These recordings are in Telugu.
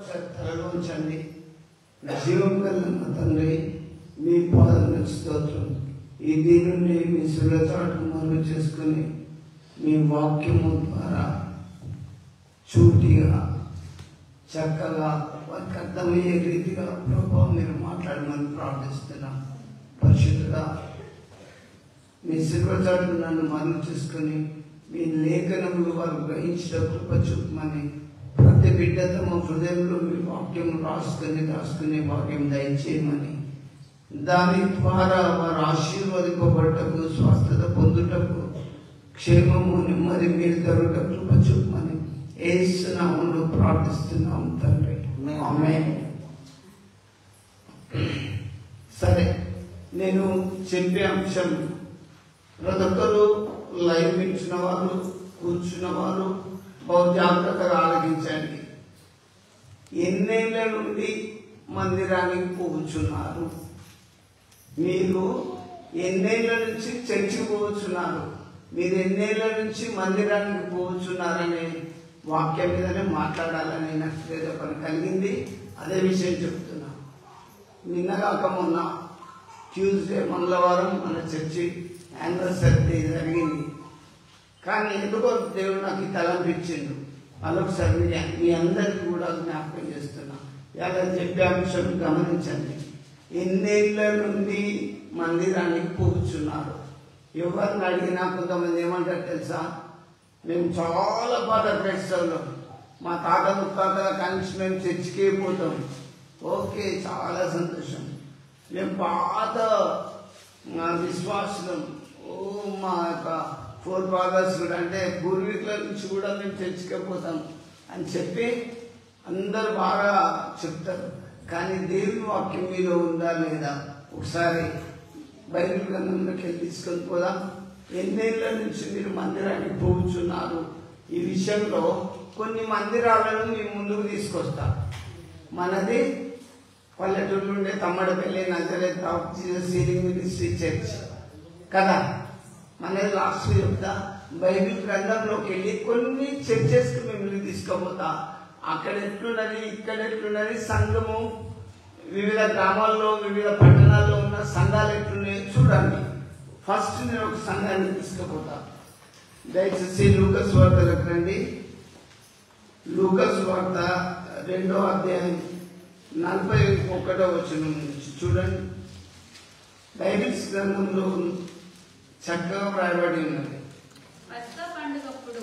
ఒకసారి తలలోంచండి. జీవం కలిగిన తండ్రి, మీ పాదములకు స్తోత్రం. ఈ దీనిని మీ శిలచాటు మరుగు చేసుకుని మీ వాక్యము ద్వారా చూటిగా చక్కగా వారికి అర్థమయ్యే రీతిగా ప్రభావం మీరు మాట్లాడమని ప్రార్థిస్తున్నాం. పరిశుద్ధుడా, మీ శిలచాటు నన్ను మరుగు చేసుకుని మీ లేఖనములు వారు గ్రహించిన కృప చూపమని ప్రతి బిడ్డ తమ హృదయంలో మీ వాక్యం రాసుకునే వాక్యం దయచేయమని, దాని ద్వారా వారు ఆశీర్వదింపబడటకు, స్వస్థత పొందుటకు, క్షేమము నెమ్మది మీరు దొరక కృప చూపమని యేసు నామములో ప్రార్థిస్తున్నాం తండ్రి. ఆమేన్. సరే, నేను చెప్పే అంశం ప్రతి ఒక్కరు లైవ్ ఇచ్చిన వారు, కూర్చున్న వారు జాగ్రత్తగా ఆలకించండి. ఎన్నేళ్ల నుండి మందిరానికి పోవచ్చున్నారు? మీరు ఎన్నేళ్ల నుంచి చర్చికి పోవచ్చున్నారు? మీరు ఎన్నేళ్ల నుంచి మందిరానికి పోవచ్చున్నారనే వాక్యం మీదనే మాట్లాడాలని నాకు ప్రేరేపణ కలిగింది. అదే విషయం చెప్తున్నా. నిన్నగాక మొన్న ట్యూస్డే మంగళవారం మన చర్చి యానివర్సరీ జరిగింది. కానీ ఎందుకో దేవుడు నాకు ఈ తలంపించిండు. మరొకసారి మీ అందరికీ కూడా జ్ఞాపకం చేస్తున్నా. ఇలా చెప్పే అంశం గమనించండి. ఎన్నేళ్ల నుండి మందిరానికి పోవచ్చున్నారు? ఎవరిని అడిగినా కొంతమంది ఏమంటారు తెలుసా? మేము చాలా బాధ క్రైస్తవులు, మా తాత ముత్తాతల కలిసి మేము చర్చికే పోతాం. ఓకే, చాలా సంతోషం. మేము పాత విశ్వాసులం, మా యొక్క ఫోర్ ఫాదర్స్ కూడా, అంటే పూర్వీకుల నుంచి కూడా మేము చర్చికే పోతాం అని చెప్పి అందరు బాగా చెప్తారు. కానీ దేవుని వాక్యం మీలో ఉందా లేదా ఒకసారి బైబిల్ గ్రంథంలోకి వెళ్ళి తీసుకొని పోదాం. ఎన్నేళ్ల నుంచి మీరు మందిరానికి పోవచ్చున్నారు? ఈ విషయంలో కొన్ని మందిరాలను మీ ముందుకు తీసుకొస్తా. మనది పల్లెటూరు నుండే Tammadapalli Nazareth of Jesus healing ministry church కదా. మనది లాస్ట్ చెప్తా. బైబిల్ గ్రంథంలోకి వెళ్ళి కొన్ని చర్చెస్కి మిమ్మల్ని తీసుకుపోతా. అక్కడ ఎట్లున్నది, ఇక్కడ ఎట్లున్నది, సంఘము వివిధ గ్రామాల్లో వివిధ పట్టణాల్లో ఉన్న సంఘాలు ఎట్లున్నాయో చూడండి. ఫస్ట్ నేను ఒక సంఘాన్ని తీసుకుపోతా. దయచేసి లూకాసు వార్తలకు రండి. లూకాసు వార్త 2వ అధ్యాయం 41వ వచనం నుంచి చూడండి. బైబిల్ గ్రంథంలో చక్కగా వ్రాయబడి ఉన్నది. పస్కా పండుగప్పుడు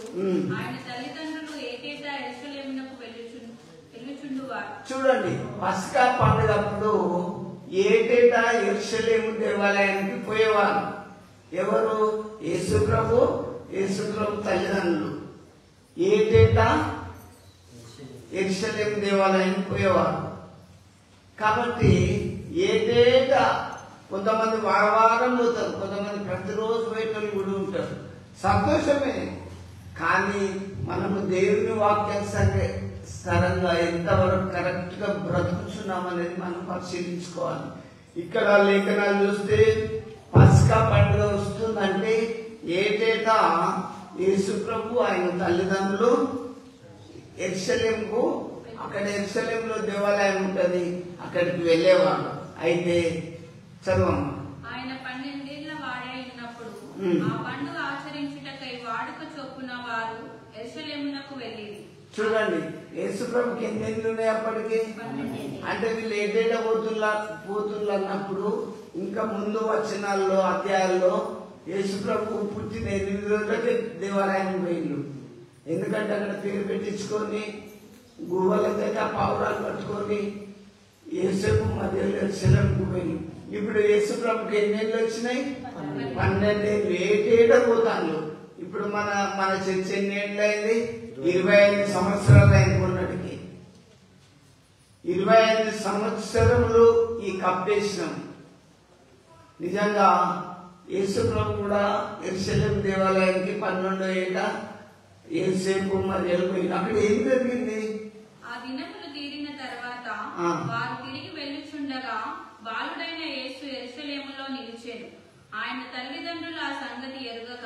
ఆయన తల్లిదండ్రులు ఏటేటా యెరూషలేమునకు వెళ్ళుచుండువారు. చూడండి, పస్కా పండుగప్పుడు ఏటేటా యెరూషలేము దేవాలయానికి పోయేవారు. ఎవరు? యేసుప్రభు, యేసుప్రభు తల్లిదండ్రులు ఏటేటా యెరూషలేము దేవాలయానికి పోయేవారు. కాబట్టి ఏటేటా కొంతమంది వారం పోతారు, కొంతమంది ప్రతిరోజు పోయేటోళ్ళు కూడా ఉంటారు. సంతోషమే. కానీ మనము దేవుని వాక్యానుసారంగా ఎంతవరకు కరెక్ట్ గా బ్రతుకుతున్నాం అనేది మనం పరిశీలించుకోవాలి. ఇక్కడ లేఖనాలు చూస్తే పస్కా పండుగ వస్తుందంటే ఏటేటా యేసుప్రభు ఆయన తల్లిదండ్రులు యెరూషలేముకు, అక్కడ యెరూషలేములో దేవాలయం ఉంటది, అక్కడికి వెళ్ళేవాళ్ళు. అయితే చదవమ్మా. ఆయన 12 ఏళ్ల వాడై ఉన్నప్పుడు ఆ పండుగ ఆచరించుటకై వాడుక చొప్పున వారు యెరూషలేమునకు వెళ్ళిరి. చూడండి, యేసుప్రభుకి ఎన్ని ఏళ్ళు ఉన్నాయి అప్పటికి? అంటే వీళ్ళు ఏటేటా పోతుళ్ళు అన్నప్పుడు ఇంకా ముందు వచనాల్లో అధ్యాయాల్లో యేసుప్రభు పుట్టిన 8 రోజులకే దేవాలయానికి పోయిండు. ఎందుకంటే అక్కడ పేరు పెట్టించుకొని గువ్వల దగ్గర పావురాలు పట్టుకొని యేసేపు మధ్యలో యెరూషలేముకు పోయిండు. ఇప్పుడు యేసుప్రభుకి ఎన్ని ఏళ్ళు వచ్చినాయి? 12 ఏళ్ళు. ఏటేటా పోతాను. ఇప్పుడు మన చర్చ ఎన్ని ఏళ్ళు అయింది? 25 సంవత్సరాలు అయింది. మొన్నటికి 25 సంవత్సరములు ఈ కప్పేసినాం. నిజంగా యేసుప్రభు కూడా యెరూషలేము దేవాలయానికి 12వ ఏట యేసేపు మరి వెళ్ళిపోయింది. అక్కడ ఏం జరిగింది? ఆ దినములు తీరిన తర్వాత వారు తిరిగి వెళ్ళుచుండగా బాలుడైన యేసు యెరూషలేములో నిలిచెను. ఆయన తల్లిదండ్రులు ఆ సంగతి ఎరుగక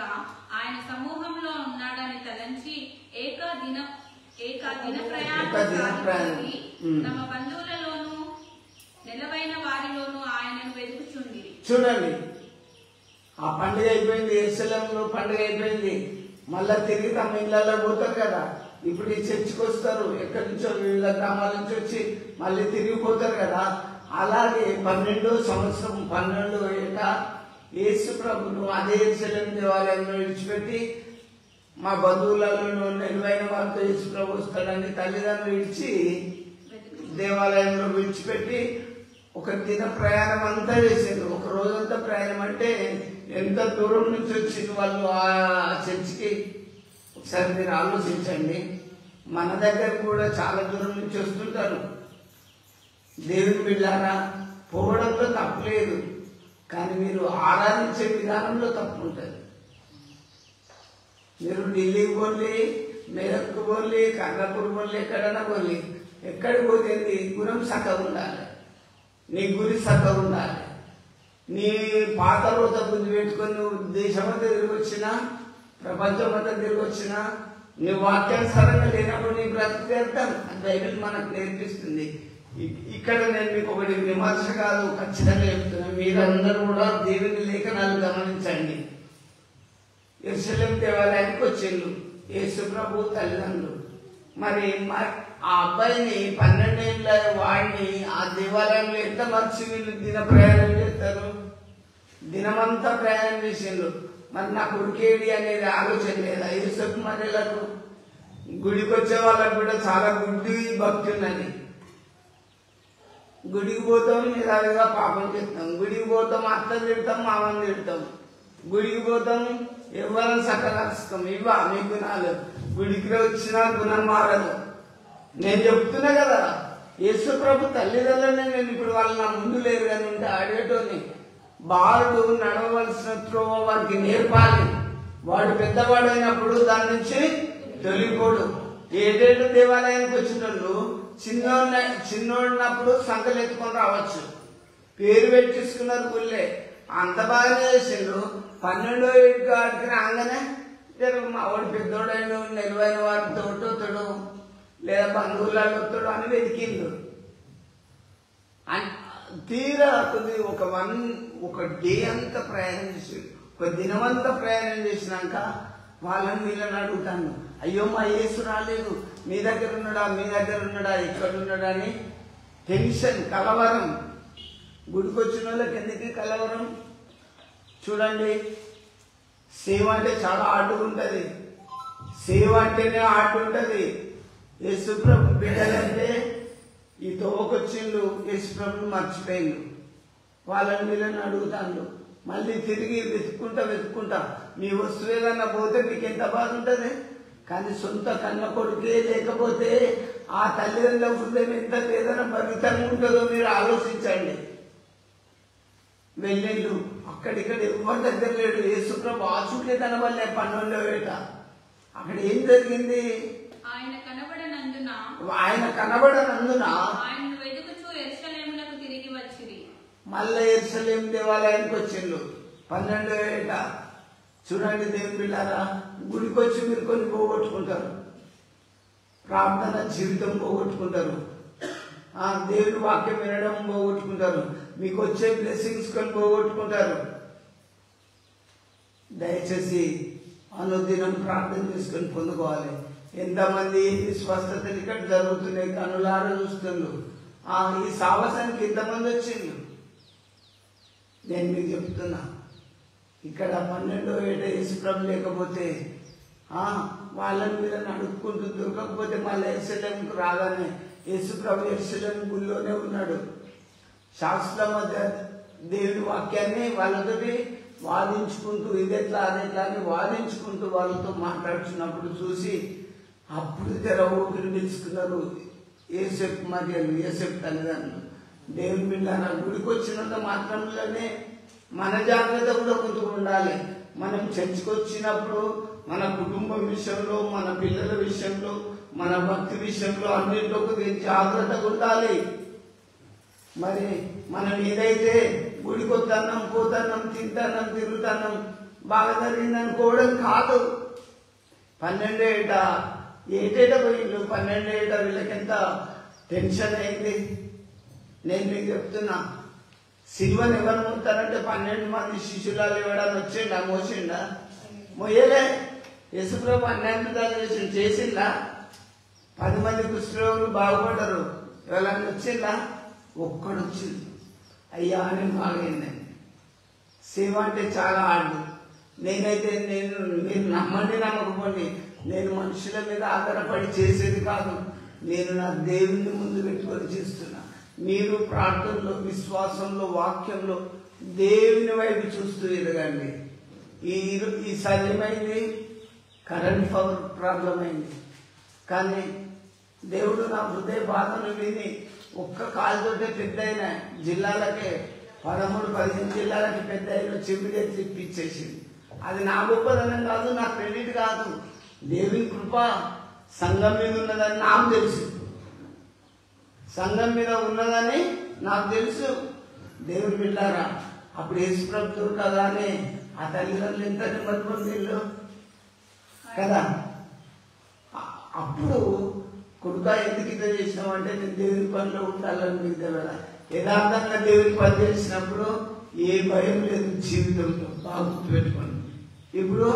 ఆయన సమూహంలో ఉన్నాడని తలంచి దిన ప్రయాణం తమ బంధువులలోను నిలవైన వారిలోను ఆయనను వెతుకుచుండి. చూడండి, ఆ పండుగ అయిపోయింది, యెరూషలేములో పండుగ అయిపోయింది. మళ్ళా తిరిగి తమ ఇళ్ళలో పోతారు కదా. ఇప్పుడు ఈ చర్చికి వస్తారు, ఎక్కడి నుంచో వివిధ గ్రామాల నుంచి వచ్చి మళ్ళీ తిరిగిపోతారు కదా. అలాగే 12వ సంవత్సరం 12వ ఏట యేసు ప్రభును అదే యెరూషలేము దేవాలయంలో విడిచిపెట్టి మా బంధువులలో నిలువైన వారితో యేసు ప్రభు వస్తాడని తల్లిదండ్రులు ఇచ్చి దేవాలయంలో విడిచిపెట్టి ఒక దిన ప్రయాణం అంతా చేసిండ్రు. ఒక రోజంతా ప్రయాణం అంటే ఎంత దూరం నుంచి వచ్చింది వాళ్ళు ఆ చర్చికి. ఒకసారి మీరు ఆలోచించండి. మన దగ్గర కూడా చాలా దూరం నుంచి వస్తుంటారు. దేవుని బిడ్డలారా, పోవడంలో తప్పు లేదు, కానీ మీరు ఆరాధించే విధానంలో తప్పు ఉంటుంది. మీరు ఢిల్లీకి పోలి, మెదక్కు పోలి, కర్ణపూర్ పోలి, ఎక్కడన్నా పోలి, ఎక్కడికి పోతుంది గుణం చక్కగా ఉండాలి, నీ గురి చక్కగా ఉండాలి. నీ పాత రోత బుద్ధి పెట్టుకొని నువ్వు దేశమంతా తిరిగి వచ్చినా, ప్రపంచమంతా తిరిగి వచ్చినా, నీ వాక్యానుసారంగా లేనప్పుడు నీ బ్రతుకు చేస్తాను అని బైబిల్ మనకు నేర్పిస్తుంది. ఇక్కడ నేను మీకు ఒకటి విమర్శ కాదు, ఖచ్చితంగా చెప్తున్నాను. మీరందరూ కూడా దేవుని లేఖనాలు గమనించండి. యెరూషలేము దేవాలయానికి వచ్చిండ్రు యేసు ప్రభు తల్లిదండ్రులు. మరి ఆ అబ్బాయిని 12 ఏళ్ళ వాడిని ఆ దేవాలయంలో ఎంత మర్చి వీళ్ళు దిన ప్రయాణం చేస్తారు, దినమంతా ప్రయాణం చేసిండ్రు. మరి నా కొడుకేడి అనేది ఆలోచన లేదా యేసుకు? మహిళలకు గుడికి వచ్చే వాళ్ళకు కూడా చాలా గుడ్డి భక్తి ఉన్నది. గుడికి పోతాం, నిదాలుగా పాపం చేస్తాం. గుడికి పోతాం, అత్తని తిడతాం, మామని తిడతాం. గుడికి పోతాం, ఎవరిని సకలాస్తాం. ఇవా మీ గుణాలు. గుడికి వచ్చినా గుణం మారదు. నేను చెప్తున్నా కదా, యేసు ప్రభు తల్లిదండ్రులనే నేను ఇప్పుడు వాళ్ళు నా ముందు లేరు కానీ ఉంటే అడిగేటోని. బాలుడు నడవలసిన త్రోవ వాడికి నేర్పాలి. వాడు పెద్దవాడైనప్పుడు దాని నుంచి తొలిపోడు. ఏడేళ్ళు దేవాలయానికి వచ్చిన వాళ్ళు చిన్నోడినప్పుడు సంకలు ఎత్తుకొని రావచ్చు. పేరు పెట్టించుకున్నారు గుళ్ళే, అంత బాగానే చేసిండ్రు. 12వ ఏడు ఆడికి రాగానే మా వాడు పెద్దోడైన నిలువైన వారితో తోడు లేదా బంధువులతో అని వెతికిండు. తీరా కొద్ది ఒక డే అంతా ప్రయాణం చేసి, ఒక దినమంతా ప్రయాణం చేసినాక వాళ్ళని వీళ్ళని అడుగుతాను, అయ్యో మా యేసు రాలేదు, మీ దగ్గర ఉన్నాడా ఎక్కడున్నాడా అని టెన్షన్, కలవరం. గుడికి వచ్చిన వాళ్ళకి ఎందుకు కలవరం? చూడండి, సేవ అంటే చాలా ఆర్డర్ ఉంటుంది. సేవ అంటేనే ఆర్డర్ ఉంటుంది. యేసు ప్రభు బిడ్డలంటే ఈ తోవకొచ్చిండు, యేసు ప్రభుని మర్చిపోయిండు. వాళ్ళని వీళ్ళని అడుగుతాండు. మళ్ళీ తిరిగి వెతుక్కుంటా మీ వస్తువు ఏదన్నా పోతే మీకు ఎంత బాధ ఉంటుంది. కానీ సొంత కన్న కొడుకే లేకపోతే ఆ తల్లిదండ్రుల హృదయం ఎంత వేదన భరితంగా ఉంటుందో మీరు ఆలోచించండి. వెళ్ళిండు, అక్కడిక్కడ ఎవరి దగ్గర లేడు. యేసు ప్రభు ఆచూకే కనబడలే 12వ ఏట. అక్కడ ఏం జరిగింది? ఆయన కనబడనందున మళ్ళీ యెరూషలేము దేవాలయానికి వచ్చిండు 12వ ఏట. చూడండి దేవుని బిడ్డలారా, గుడికి వచ్చి మీరు కొన్ని పోగొట్టుకుంటారు. ప్రార్థన జీవితం పోగొట్టుకుంటారు, దేవుని వాక్యం వినడం పోగొట్టుకుంటారు, మీకు వచ్చే బ్లెస్సింగ్స్ కొన్ని పోగొట్టుకుంటారు. దయచేసి అనుదినం ప్రార్థన చేసుకొని పొందుకోవాలి. ఎంతమంది స్వస్థతలు ఇక్కడ జరుగుతున్నాయి, కనులారా చూస్తుండ్రు. ఈ సావసానికి ఎంతమంది వచ్చిండ్రు? నేను మీకు చెప్తున్నా, ఇక్కడ 12వ ఏట యేసు ప్రభు లేకపోతే వాళ్ళని వీళ్ళని అడుక్కుంటూ దొరకకపోతే మళ్ళీ యెరూషలేముకు రాగానే యేసు ప్రభు యెరూషలేము గుళ్ళోనే ఉన్నాడు. శాస్త్రం మధ్య దేవుని వాక్యాన్ని వాళ్ళతోటి వాదించుకుంటూ ఇదెట్లా అదెట్లా అని వాదించుకుంటూ వాళ్ళతో మాట్లాడుతున్నప్పుడు చూసి అప్పుడు తెర ఊపిరి పిలుచుకున్నారు యోసేపు మరియలు, యోసేపు తల్లిదండ్రులు. దేవుని బిడ్డలారా, గుడికి వచ్చినంత మాత్రంలోనే మన జాగ్రత్త కూడా కొంచెం ఉండాలి. మనం చర్చికి వచ్చినప్పుడు మన కుటుంబం విషయంలో, మన పిల్లల విషయంలో, మన భక్తి విషయంలో అన్నింటిలో కొద్దిగా జాగ్రత్తగా ఉండాలి. మరి మనం ఏదైతే గుడికి వద్దన్నాం, పోతున్నాం, తింటున్నాం, తిరుగుతున్నాం, బాగా జరిగింది అనుకోవడం కాదు. 12వ ఏట ఏటేటా పోయిండు, 12 ఏటా, వీళ్ళకెంత టెన్షన్ అయింది. నేను మీకు చెప్తున్నా, సిలువను ఎవరు మోస్తారంటే 12 మంది శిష్యులాలు ఇవ్వడానికి వచ్చిండా, మోసిండా? మోయలే. యేసుప్రభు అన్యాయం చేసిందా? 10 మంది కుష్ఠరోగులు బాగుపడ్డారు, ఎవరైనా వచ్చిందా? ఒక్కడు వచ్చింది. అయ్యా అని బాగైందండి. సేవ అంటే చాలా ఆడు. నేనైతే మీరు నమ్మండి నమ్మకపోండి, నేను మనుషుల మీద ఆధారపడి చేసేది కాదు. నేను నా దేవుని ముందు పెట్టుకొని చేస్తున్నా. మీరు ప్రార్థనలో, విశ్వాసంలో, వాక్యంలో దేవుని వైపు చూస్తూ ఎదగండి. ఈసారి ఏమైంది? కరెంట్ పవర్ ప్రాబ్లం అయింది. కానీ దేవుడు నా హృదయ బాధను విని ఒక్క కాలుతోటే పెద్ద అయిన జిల్లాలకే 13-15 జిల్లాలకి పెద్ద అయిన చెవిగా ఇప్పించేసింది. అది నా గొప్పదనం కాదు, నా క్రెడిట్ కాదు. దేవుని కృప సంఘం మీద ఉన్నదని నాకు తెలుసు. సంఘం మీద ఉన్నదని నాకు తెలుసు. దేవుడు బిడ్డారా, అప్పుడు యేసుప్రభు కదానే ఆ తల్లిదండ్రులు ఎంత మరిపొందిళ్ళు కదా. అప్పుడు కొడుక ఎందుకు ఇట్లా చేసినామంటే నేను దేవుని పనిలో ఉండాలని మీకు తెలియదా? యథార్థంగా దేవుని పని చేసినప్పుడు ఏ భయం లేదు జీవితంలో. బాగా గుర్తుపెట్టుకోండి. ఇప్పుడు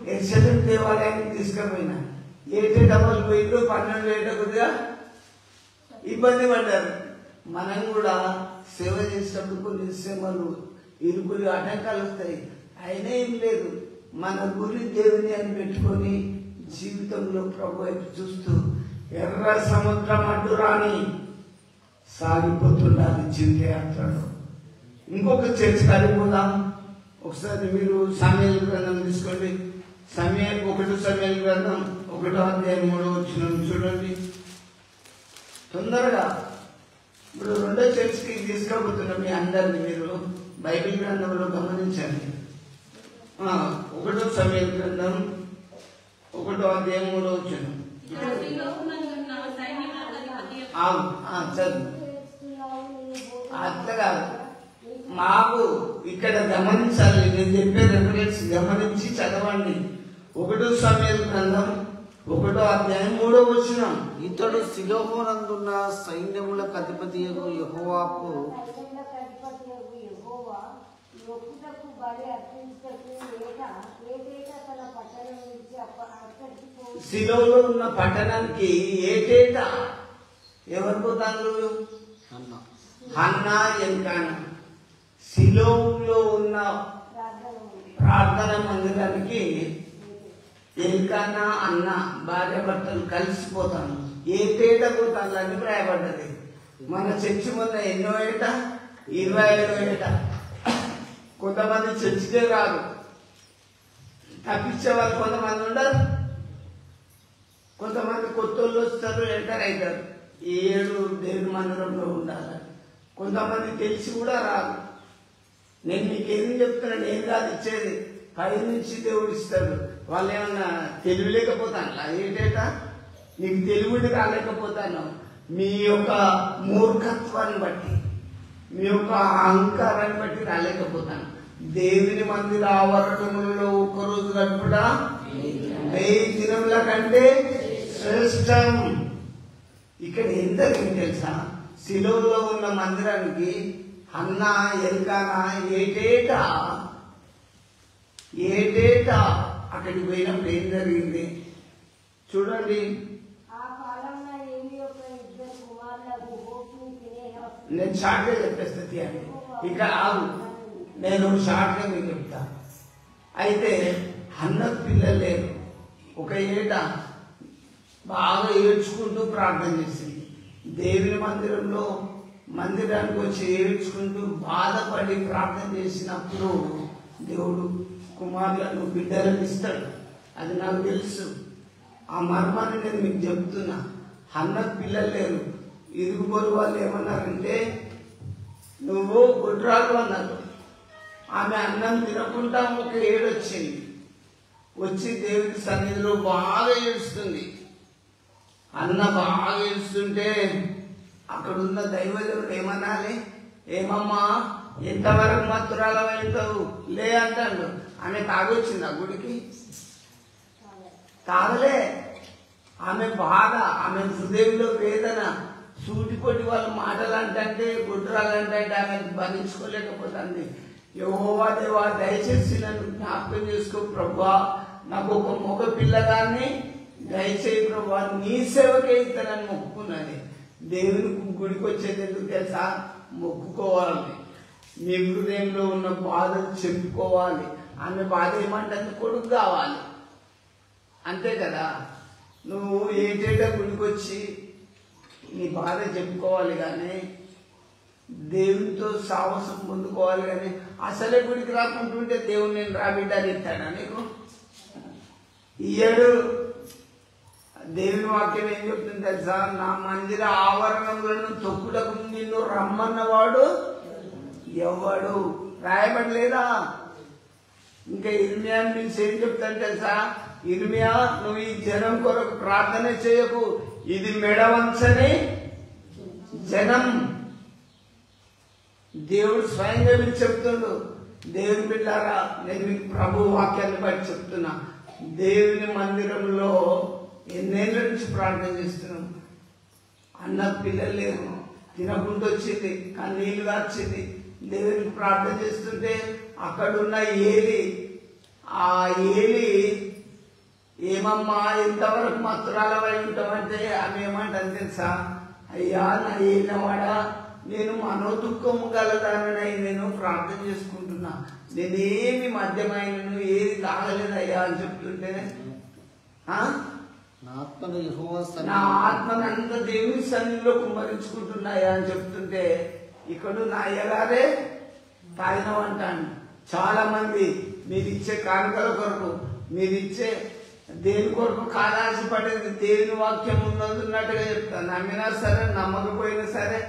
యెరూషలేము దేవాలయానికి తీసుకుపోయినా ఏటే డబ్బులు పోయిందో 12 ఏట కొద్దిగా ఇబ్బంది పడ్డారు. మనం కూడా సేవ చేసినప్పుడు కొన్ని శ్రమలు, ఇరుకులు, ఆటంకాలు వస్తాయి. అయినా ఏం లేదు, మన గురి దేవుని అని పెట్టుకొని జీవితంలో ప్రభు వైపు చూస్తూ ఎర్ర సముద్రం అడ్డు రాని సాగిపోతుండాలి జీవితయాత్రలో. ఇంకొక చర్చ కలిపోదాం. ఒకసారి మీరు సమయాల గ్రంథం తీసుకోండి. 1 సమయాల గ్రంథం 1వ అధ్యాయం 3వ వచనం చూడండి తొందరగా. ఇప్పుడు 2వ చర్చకి తీసుకుపోతున్నాం మీ అందరినీ. మీరు బైబిల్ గ్రంథంలో గమనించండి. 1వ సమయాల గ్రంథం 1వ అధ్యాయం 3వ వచనం. చదువు. అట్లా కాదు, మాకు ఇక్కడ గమనించాలి. నేను చెప్పే రెఫరెన్స్ గమనించి చదవండి. 1వ సమయాల గ్రంథం 1వ అధ్యాయం 3వ వచనం. ఇతడు షిలోహునందున్న సైన్యములకు అధిపతియగు యెహోవాకు షిలోహులో ఉన్న పట్టణానికి ఏటేటా ఎవరు పోతారు? హన్నా, ఎల్కానా. షిలోహులో ఉన్న ప్రార్థన మందిరానికి ఎల్కానా, అన్న, భార్య భర్తలు కలిసిపోతాను. ఏటేట పోతాను అని రాయబడ్డది. మన చర్చి మొన్న ఎన్నో ఏట? 25వ ఏట. కొంతమంది చర్చికే రాదు, తప్పించే వాళ్ళు కొంతమంది ఉండరు. కొంతమంది కొత్త వాళ్ళు వస్తారు, ఎంటర్ అవుతారు. 7 దేవుని మందిరంలో ఉండాలి. కొంతమంది తెలిసి కూడా రాదు. నేను మీకేం చెప్తున్నాను, ఏం కాదు ఇచ్చేది, పై నుంచి దేవుడు ఇస్తాడు. వాళ్ళు ఏమన్నా తెలివి లేకపోతాను ఏటేటా? నీకు తెలివిడి రాలేకపోతాను. మీ యొక్క మూర్ఖత్వాన్ని బట్టి, మీ యొక్క అహంకారాన్ని బట్టి రాలేకపోతాను. దేవుని మందిర ఆవరణములలో ఒక్కరోజు గడుపుట 1000 దినముల కంటే శ్రేష్టం. ఇక్కడ ఏం జరిగింది తెలుసా? షిలోహులో ఉన్న మందిరానికి హన్నా, ఎల్కానా ఏటేటా అక్కడికి పోయినప్పుడు ఏం జరిగింది చూడండి. నేను షార్ట్గా చెప్పేస్తా తీయండి. ఇక ఆగు, నేను షార్ట్గా మీకు చెప్తా. అయితే హన్నకు పిల్లలు లేరు. ఒక ఏట బాగా ఏడ్చుకుంటూ ప్రార్థన చేసింది. దేవుని మందిరానికి వచ్చి ఏడ్చుకుంటూ బాధపడి ప్రార్థన చేసినప్పుడు దేవుడు కుమారులను, బిడ్డలను ఇస్తాడు. అది నాకు తెలుసు. ఆ మర్మాన్ని నేను మీకు చెప్తున్నా. హన్నకు పిల్లలు లేరు. ఇరుగుబోరు వాళ్ళు ఏమన్నారంటే నువ్వు గుడ్రాలు అన్నారు. ఆమె అన్నం తినకుండా ఒక ఏడొచ్చింది. వచ్చి దేవుడి సన్నిధిలో బాగా ఏడుస్తుంది. అన్న బాగా ఏడుస్తుంటే అక్కడున్న దైవజనుడు ఏమనాలి? ఏమమ్మా ఎంతవరకు మత్తురాలు అవుతావు లే అంటాడు. ఆమె తాగొచ్చింది ఆ గుడికి? తాగలే. ఆమె బాధ, ఆమె హృదయంలో వేదన, సూటికొట్టి వాళ్ళ మాటలు అంటే గుడ్రాలంటే ఆమె భరించుకోలేకపోతుంది. యెహోవా దేవా దయచేసి నన్ను జ్ఞాపకం చేసుకో ప్రభువా, నాకు ఒక మగ పిల్లగాన్ని దయచేయి ప్రభువా, నీ సేవకే ఇతనని మొక్కుకున్నది. దేవుని గుడికి వచ్చేది ఎందుకు తెలుసా? మొక్కుకోవాలి, నీ హృదయంలో ఉన్న బాధలు చెప్పుకోవాలి. ఆమె బాధ ఏమంటుంది? కొడుకు కావాలి, అంతే కదా. నువ్వు ఏటేటా గుడికి వచ్చి నీ బాధ చెప్పుకోవాలి కానీ దేవునితో సాహసం పొందుకోవాలి కానీ అసలే గుడికి రాకుంటుంటే దేవుడు నేను రాబిడ్డని ఇస్తాడా నీకు? ఇయ్యడు. దేవుని వాక్యం ఏం చెప్తుంది తెలుసా? నా మందిర ఆవరణములను తొక్కుటకు నిన్ను రమ్మన్నవాడు ఎవడు? రాయబడలేదా? ఇంకా ఇర్మియా నుంచి ఏం చెప్తాను తెలుసా? ఇర్మియా, నువ్వు ఈ జనం కొరకు ప్రార్థన చేయకు, ఇది మెడవంచని జనం. దేవుడు స్వయంగా మీరు చెప్తుండు. దేవుని బిడ్డారా, నేను మీకు ప్రభు వాక్యాన్ని బట్టి చెప్తున్నా, దేవుని మందిరంలో ఎన్నేళ్ళ నుంచి ప్రార్థన చేస్తున్నాం. అన్న పిల్లలు లేరు, తినకుండా వచ్చింది, కన్నీళ్ళు వచ్చింది, దేవునికి ప్రార్థన చేస్తుంటే అక్కడున్న ఏలి, ఆ ఏలి ఏమమ్మా ఎంతవరకు మత్తురాలవై ఉంటామంటే ఆమె ఏమంటాను తెలుసా? అయ్యా నా ఏలినవాడా, నేను మనోదుఖము గలదానని నేను ప్రార్థన చేసుకుంటున్నా, నేనేమి మద్యమైనను ఏది తాగలేదయ్యా అని చెప్తుంటే నా ఆత్మనంతా దేవుని సన్నిధిలో కుమ్మరించుకుంటున్నాయా అని చెప్తుంటే ఇక్కడ నా అయ్యగారే తాగినవంటాను. చాలా మంది మీరిచ్చే కానుకల కొరకు, మీరిచ్చే దేని కొరకు కాదాల్సి పడేది దేవుని వాక్యం ఉన్నట్టుగా చెప్తాను. నమ్మినా సరే నమ్మకపోయినా సరే,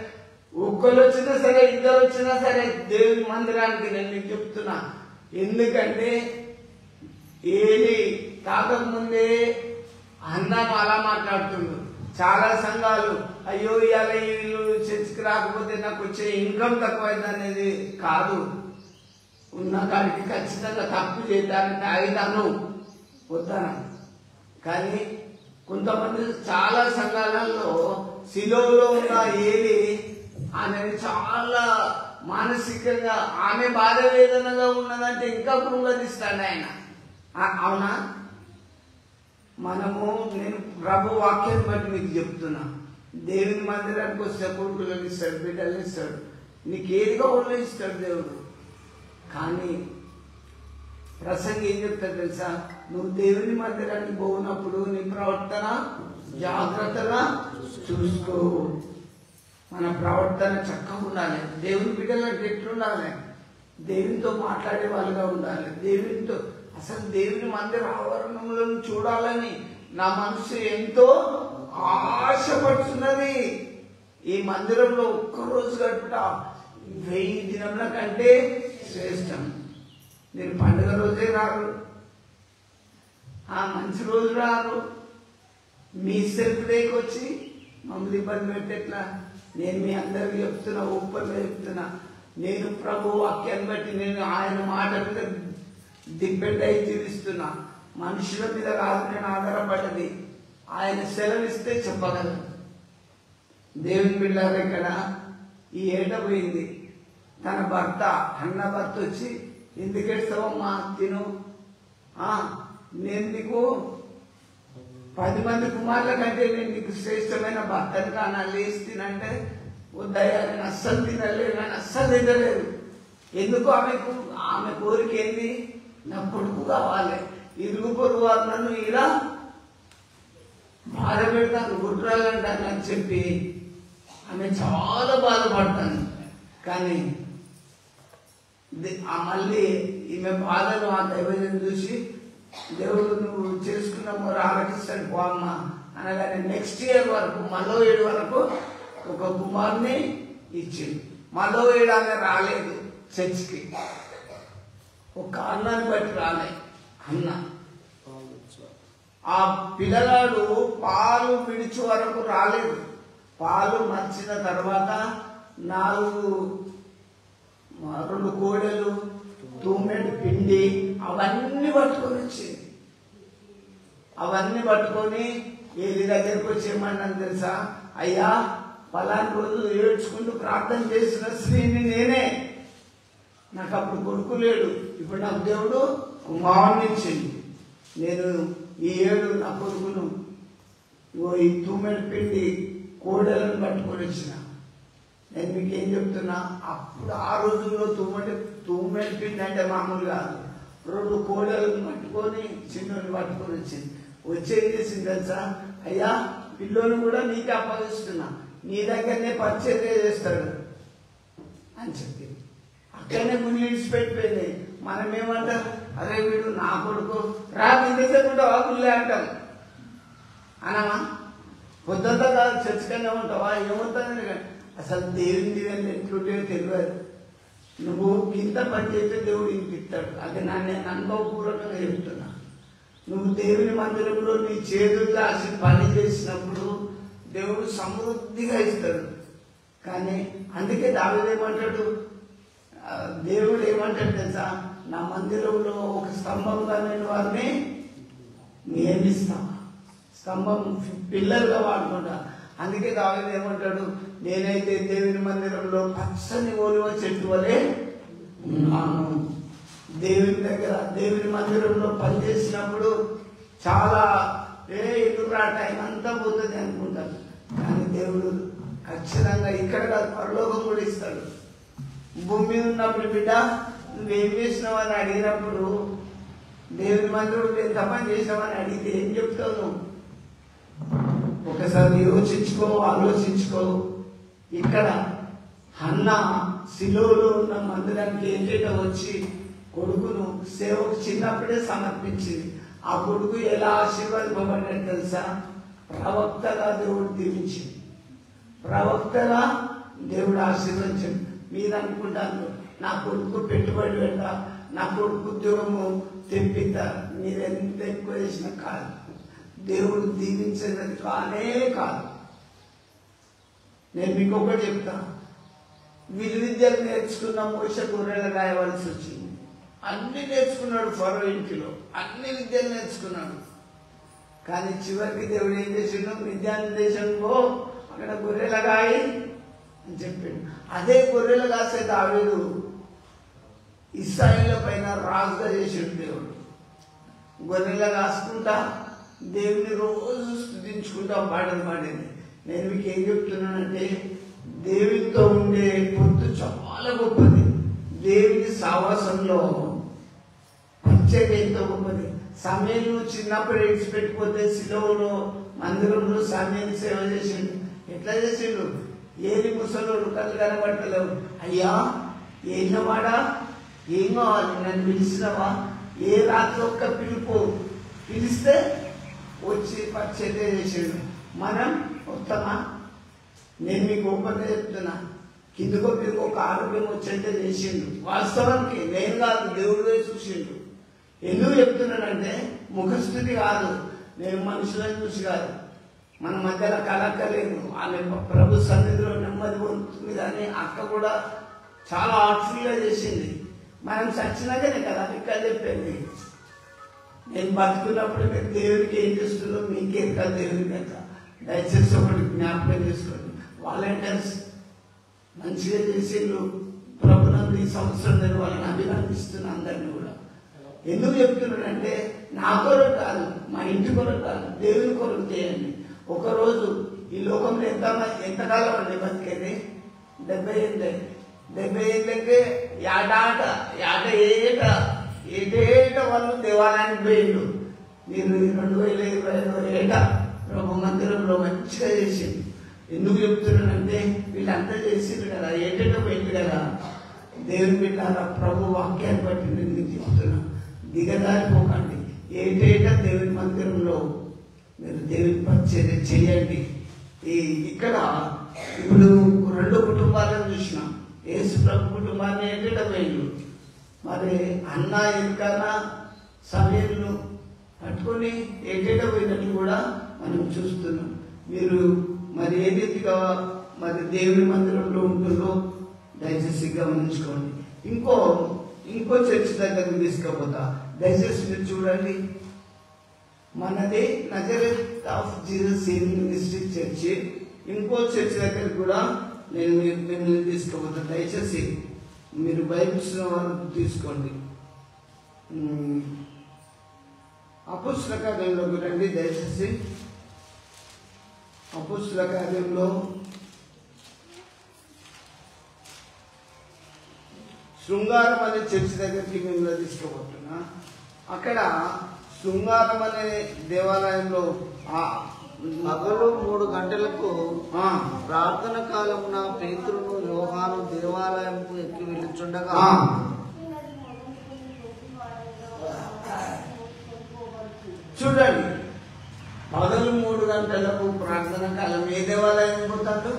ఒక్కరు వచ్చినా సరే ఇద్దరు వచ్చినా సరే దేవుని మందిరానికి నేను మీకు చెప్తున్నా. ఎందుకంటే ఏది తాగకముందే అన్నాను అలా మాట్లాడుతుండు. చాలా సంఘాలు అయ్యో ఇవాళ వీళ్ళు చర్చికి రాకపోతే నాకు వచ్చే ఇన్కమ్ తక్కువైంది అనేది కాదు. ఉన్న కాడికి ఖచ్చితంగా తప్పు చేయడానికి తాగితాను వద్దాను. కానీ కొంతమంది చాలా సంఘాలలో శిలోలో ఉన్న ఏది ఆమెను చాలా మానసికంగా ఆమె బాధ వేదనగా ఉన్నదంటే ఇంకా కృంగదీస్తాడు ఆయన. అవునా? మనము నేను ప్రభు వాక్యాన్ని బట్టి మీకు చెప్తున్నా, దేవుని మందిరానికి వస్తే కొడుకులను ఇస్తాడు, బిడ్డలు ఇస్తాడు, నీకు ఏది కావాలో ఇస్తాడు దేవుడు. కానీ ప్రసంగి ఏం చెప్తాడు తెలుసా? నువ్వు దేవుని మందిరానికి పోయినప్పుడు నీ ప్రవర్తన జాగ్రత్తగా చూసుకో. మన ప్రవర్తన చక్కగా ఉండాలి. దేవుని బిడ్డలకు ఎట్లుండాలి? దేవునితో మాట్లాడే వాళ్ళుగా ఉండాలి. దేవునితో అసలు దేవుని మందిర ఆవరణములను చూడాలని నా మనసు ఎంతో ఆశపడుతున్నది. ఈ మందిరంలో ఒక్కరోజు గడుపుట 1000 దినముల కంటే శ్రేష్టం. నేను పండుగ రోజే రారు, ఆ మంచి రోజు రారు, మీ సెల్ఫ్ డేకి వచ్చి మమ్మల్ని ఇబ్బంది పెట్టేట్లా? నేను మీ అందరికి చెప్తున్నా, ఒప్పంగా చెప్తున్నా, నేను ప్రభు వాక్యాన్ని బట్టి నేను ఆయన మాట మీద డిపెండ్ అయి జీవిస్తున్నా. మనుషుల మీద కాదు నేను ఆధారపడ్డది. ఆయన సెలవిస్తే చెప్పగలను. దేవుని బిడ్డలు ఇక్కడ ఈ ఏట పోయింది. తన భర్త అన్న భర్త వచ్చి, ఎందుకు ఏడుస్తావమ్మా, తిను, నేను నీకు 10 మంది కుమారుల కంటే నేను నీకు శ్రేష్టమైన భర్తను కానా, లేచి తినంటే వద్దయ్యా నేను అస్సలు తినలేదు, నేను అస్సలు తినలేదు. ఎందుకు? ఆమె కోరిక ఏంది? నా కొడుకు కావాలి. ఇరుగు పొరుగు వారు నన్ను ఇలా బాధ పెడతాను, గుట్రాలంటాను అని చెప్పి ఆమె చాలా బాధపడతాను. కానీ మళ్ళీ ఈమె బాధను ఆ దైవజనం చూసి, దేవుడు నువ్వు చేసుకున్న మొర ఆలకిస్తాడు పో అమ్మ అనగానే నెక్స్ట్ ఇయర్ వరకు మరో 7 వరకు ఒక కుమార్ని ఇచ్చింది. మరో 7 ఆమె రాలేదు చర్చికి, ఒక కారణాన్ని బట్టి రాలే అన్న. ఆ పిల్లగాడు పాలు విడిచి వరకు రాలేదు. పాలు మర్చిన తర్వాత 2 కోడెలు, తూమెడు పిండి అవన్నీ పట్టుకొని వచ్చింది. అవన్నీ పట్టుకొని ఏలి దగ్గరకు వచ్చి ఏమన్నాను తెలుసా? అయ్యా, పలాని రోజు ఏడ్చుకుంటూ ప్రార్థన చేసిన స్త్రీని నేనే. నాకు అప్పుడు కొడుకు లేడు, ఇప్పుడు నాకు దేవుడు కుమారుని ఇచ్చింది. నేను ఈ ఏడు నా కొడుకును ఈ తూమెడు పిండి కోడలను పట్టుకొని వచ్చిన. నేను మీకు ఏం చెప్తున్నా, అప్పుడు ఆ రోజుల్లో తూమెడు పిండి అంటే మామూలు కాదు. 2 కోడలను పట్టుకొని చిన్నోని పట్టుకొని వచ్చింది. వచ్చేది చేసింది తెలుసా? అయ్యా, పిల్లోని కూడా నీకే అప్పగిస్తున్నా, నీ దగ్గరనే పరిచయం చేస్తాడు అని చెప్పి అక్కడనే ముని విడిచిపెట్టిపోయింది. మనం ఏమంటాం? అరే వీడు నా కొడుకు, రా ఇంతసేపు వాకులే అంటాం. అనమా? పొద్దుంతా కాదు, చర్చకన్నా ఉంటావా? ఏమవుతుంది? అసలు దేవుని దీవెన ఎట్లుంటేవో తెలియదు. నువ్వు ఇంత పని చేస్తే దేవుడు ఇంటికి ఇస్తాడు. అది నేను అనుభవపూర్వకంగా చెప్తున్నా. నువ్వు దేవుని మందిరంలో నీ చేతులతో పని చేసినప్పుడు దేవుడు సమృద్ధిగా ఇస్తాడు. కానీ అందుకే దావీదు ఏమంటాడు? దేవుడు ఏమంటాడు తెలుసా? నా మందిరంలో ఒక స్తంభంగా నేను వారిని నియమిస్తా, స్తంభం పిల్లలుగా వాడుకుంటా. అందుకే దావీదు ఏమంటాడు? నేనైతే దేవుని మందిరంలో పచ్చని ఓలివ చెట్టు వలె ఉన్నాను. దేవుని దగ్గర దేవుని మందిరంలో పనిచేసినప్పుడు చాలా ఎదురా టైం అంతా పోతుంది అనుకుంటాను. కానీ దేవుడు ఖచ్చితంగా ఇక్కడ పరలోకం కూడా ఇస్తాడు. భూమి మీద ఉన్నప్పుడు బిడ్డ నువ్వేం చేసినావని అడిగినప్పుడు, దేవుని మందిరంలో ఎంత పని చేసినావని అడిగితే ఏం చెప్తావు నువ్వు? ఒకసారి యోచించుకో, ఆలోచించుకో. ఇక్కడ హన్నా శిలోలో ఉన్న మందిరానికి ఏంటంటే వచ్చి కొడుకును సేవకు చిన్నప్పుడే సమర్పించింది. ఆ కొడుకు ఎలా ఆశీర్వాదింపబడ్డాడు తెలుసా? ప్రవక్తగా దేవుడు దీవించింది, ప్రవక్తగా దేవుడు ఆశీర్వదించింది. మీరు అనుకుంటాను నా కొడుకు పెట్టుబడి పెట్ట, నా కొడుకు ఉద్యోగము తెప్పిద్దా. మీరు ఎంత ఎక్కువ చేసినా కాదు, దేవుడు దీవించేది కానే కాదు. నేను మీకు ఒకటి చెప్తా, విలువిద్యలు నేర్చుకున్న మోషే గొర్రెలు రాయవలసి వచ్చింది. అన్ని నేర్చుకున్నాడు ఫరో ఇంటిలో, అన్ని విద్యలు నేర్చుకున్నాడు. కానీ చివరికి దేవుడు ఏం చేసిండు? విద్యాన్ని దేశంలో అక్కడ గొర్రెలు గాయి అని చెప్పిండు. అదే గొర్రెలు కాసే దావీదు ఇశ్రాయేలు పైన రాజుగా చేసిండు. దేవుడు గొర్రెలు కాసుకుంటా దేవుని రోజు స్తుతించుకుంటా పాడని పాడింది. నేను మీకు ఏం చెప్తున్నానంటే, దేవునితో ఉండే పొత్తు చాలా గొప్పది. దేవుని సావాసంలో పరిచయం ఎంతో గొప్పది. సమయంలో చిన్నప్పుడు విడిచిపెట్టిపోతే శిలువలో మందిరంలో సమయం సేవ చేసిండు. ఎట్లా చేసిండు? ఏది ముసలోడు కళ్ళు కనబట్టలేవు. అయ్యా, ఏన్నవాడా, ఏం కావాలి? నన్ను పిలిచినవా? ఏ రాత్రి ఒక్క పిలిస్తే వచ్చి పరిచయం చేసిండు. మనం వస్తామా? నేను మీకు ఓపెన్గా చెప్తున్నా, కిందకో మీకు ఒక ఆరోగ్యం వచ్చేట్టే చేసిండు. వాస్తవానికి నేను కాదు, దేవుడే చూసిండు. ఎందుకు చెప్తున్నానంటే ముఖస్థుతి కాదు, నేను మనుషులను చూసి కాదు. మన మధ్యలో కలక్కలేదు, ఆమె ప్రభు సన్నిధిలో నెమ్మది పొందుతుంది. కానీ అక్క కూడా చాలా హార్ట్ఫుల్గా చేసింది. మనం చచ్చినాకనే కదా ఇక్కడ చెప్పింది. నేను బతుకున్నప్పుడు మీరు దేవుడికి ఏం చేస్తుందో మీకే కదా దేవుడికి ఎంత. దయచేసి ఒకటి జ్ఞాపకం చేసుకోండి. వాలంటీర్స్ మంచిగా చేసిండ్రు. ప్రభునందు ఈ సంవత్సరం నేను వాళ్ళని అభినందిస్తున్నా అందరినీ కూడా. ఎందుకు చెప్తున్నానంటే నా కొరకు కాదు, మా ఇంటి కొరకు కాదు, దేవుని కొరకు చేయండి. ఒకరోజు ఈ లోకంలో ఎంతకాలం అండి బతికేది? 70 ఏళ్ళే. 70 ఏళ్ళకే ఏటేట వాళ్ళు దేవాలయానికి పోయిండు. మీరు 2025 ఏట ప్రభు మందిరంలో మంచిగా చేసిండు. ఎందుకు చెప్తున్నానంటే వీళ్ళంతా చేసిండ్రు కదా, ఏటేట పోయింది కదా. దేవుని బిడ్డారా, ప్రభు వాక్యాన్ని బట్టి నేను మీకు చెప్తున్నా, దిగజారిపోకండి. ఏటేట దేవుని మందిరంలో మీరు దేవుని పరిచర్య చేయండి. ఇక్కడ ఇప్పుడు 2 కుటుంబాలను చూసినాం. యేసు ప్రభు కుటుంబాన్ని ఏటేట పోయిండు. మరి అన్న ఎన్నికన్నా సమయంలో పట్టుకొని ఏటేట పోయినట్లు కూడా మనం చూస్తున్నాం. మీరు మరి ఏ రీతిగా మరి దేవుని మందిరంలో ఉంటుందో దయచేసి గమనించుకోండి. ఇంకో చర్చ్ దగ్గరకు తీసుకుపోతా. దయచేసి మీరు చూడండి. మనది Nazareth of Jesus healing ministry church, ఇంకో చర్చి దగ్గరికి కూడా నేను మిమ్మల్ని తీసుకుపోతాను. దయచేసి మీరు బైబిల్స్ తీసుకోండి. అపోస్తల కార్యంలోకి రండి దయచేసి. అపోస్తల కార్యంలో శృంగారం అనే చర్చి దగ్గరికి మిమ్మల్ని తీసుకుపోతున్నా. అక్కడ శృంగారం అనే దేవాలయంలో పగలు 3 గంటలకు ప్రార్థన కాలమున పేతురును యోహాను దేవాలయంకు ఎక్కి వెళ్ళుచుండగా చూడండి, పగలు 3 గంటలకు ప్రార్థన కాలం ఏ దేవాలయం పోతాడు?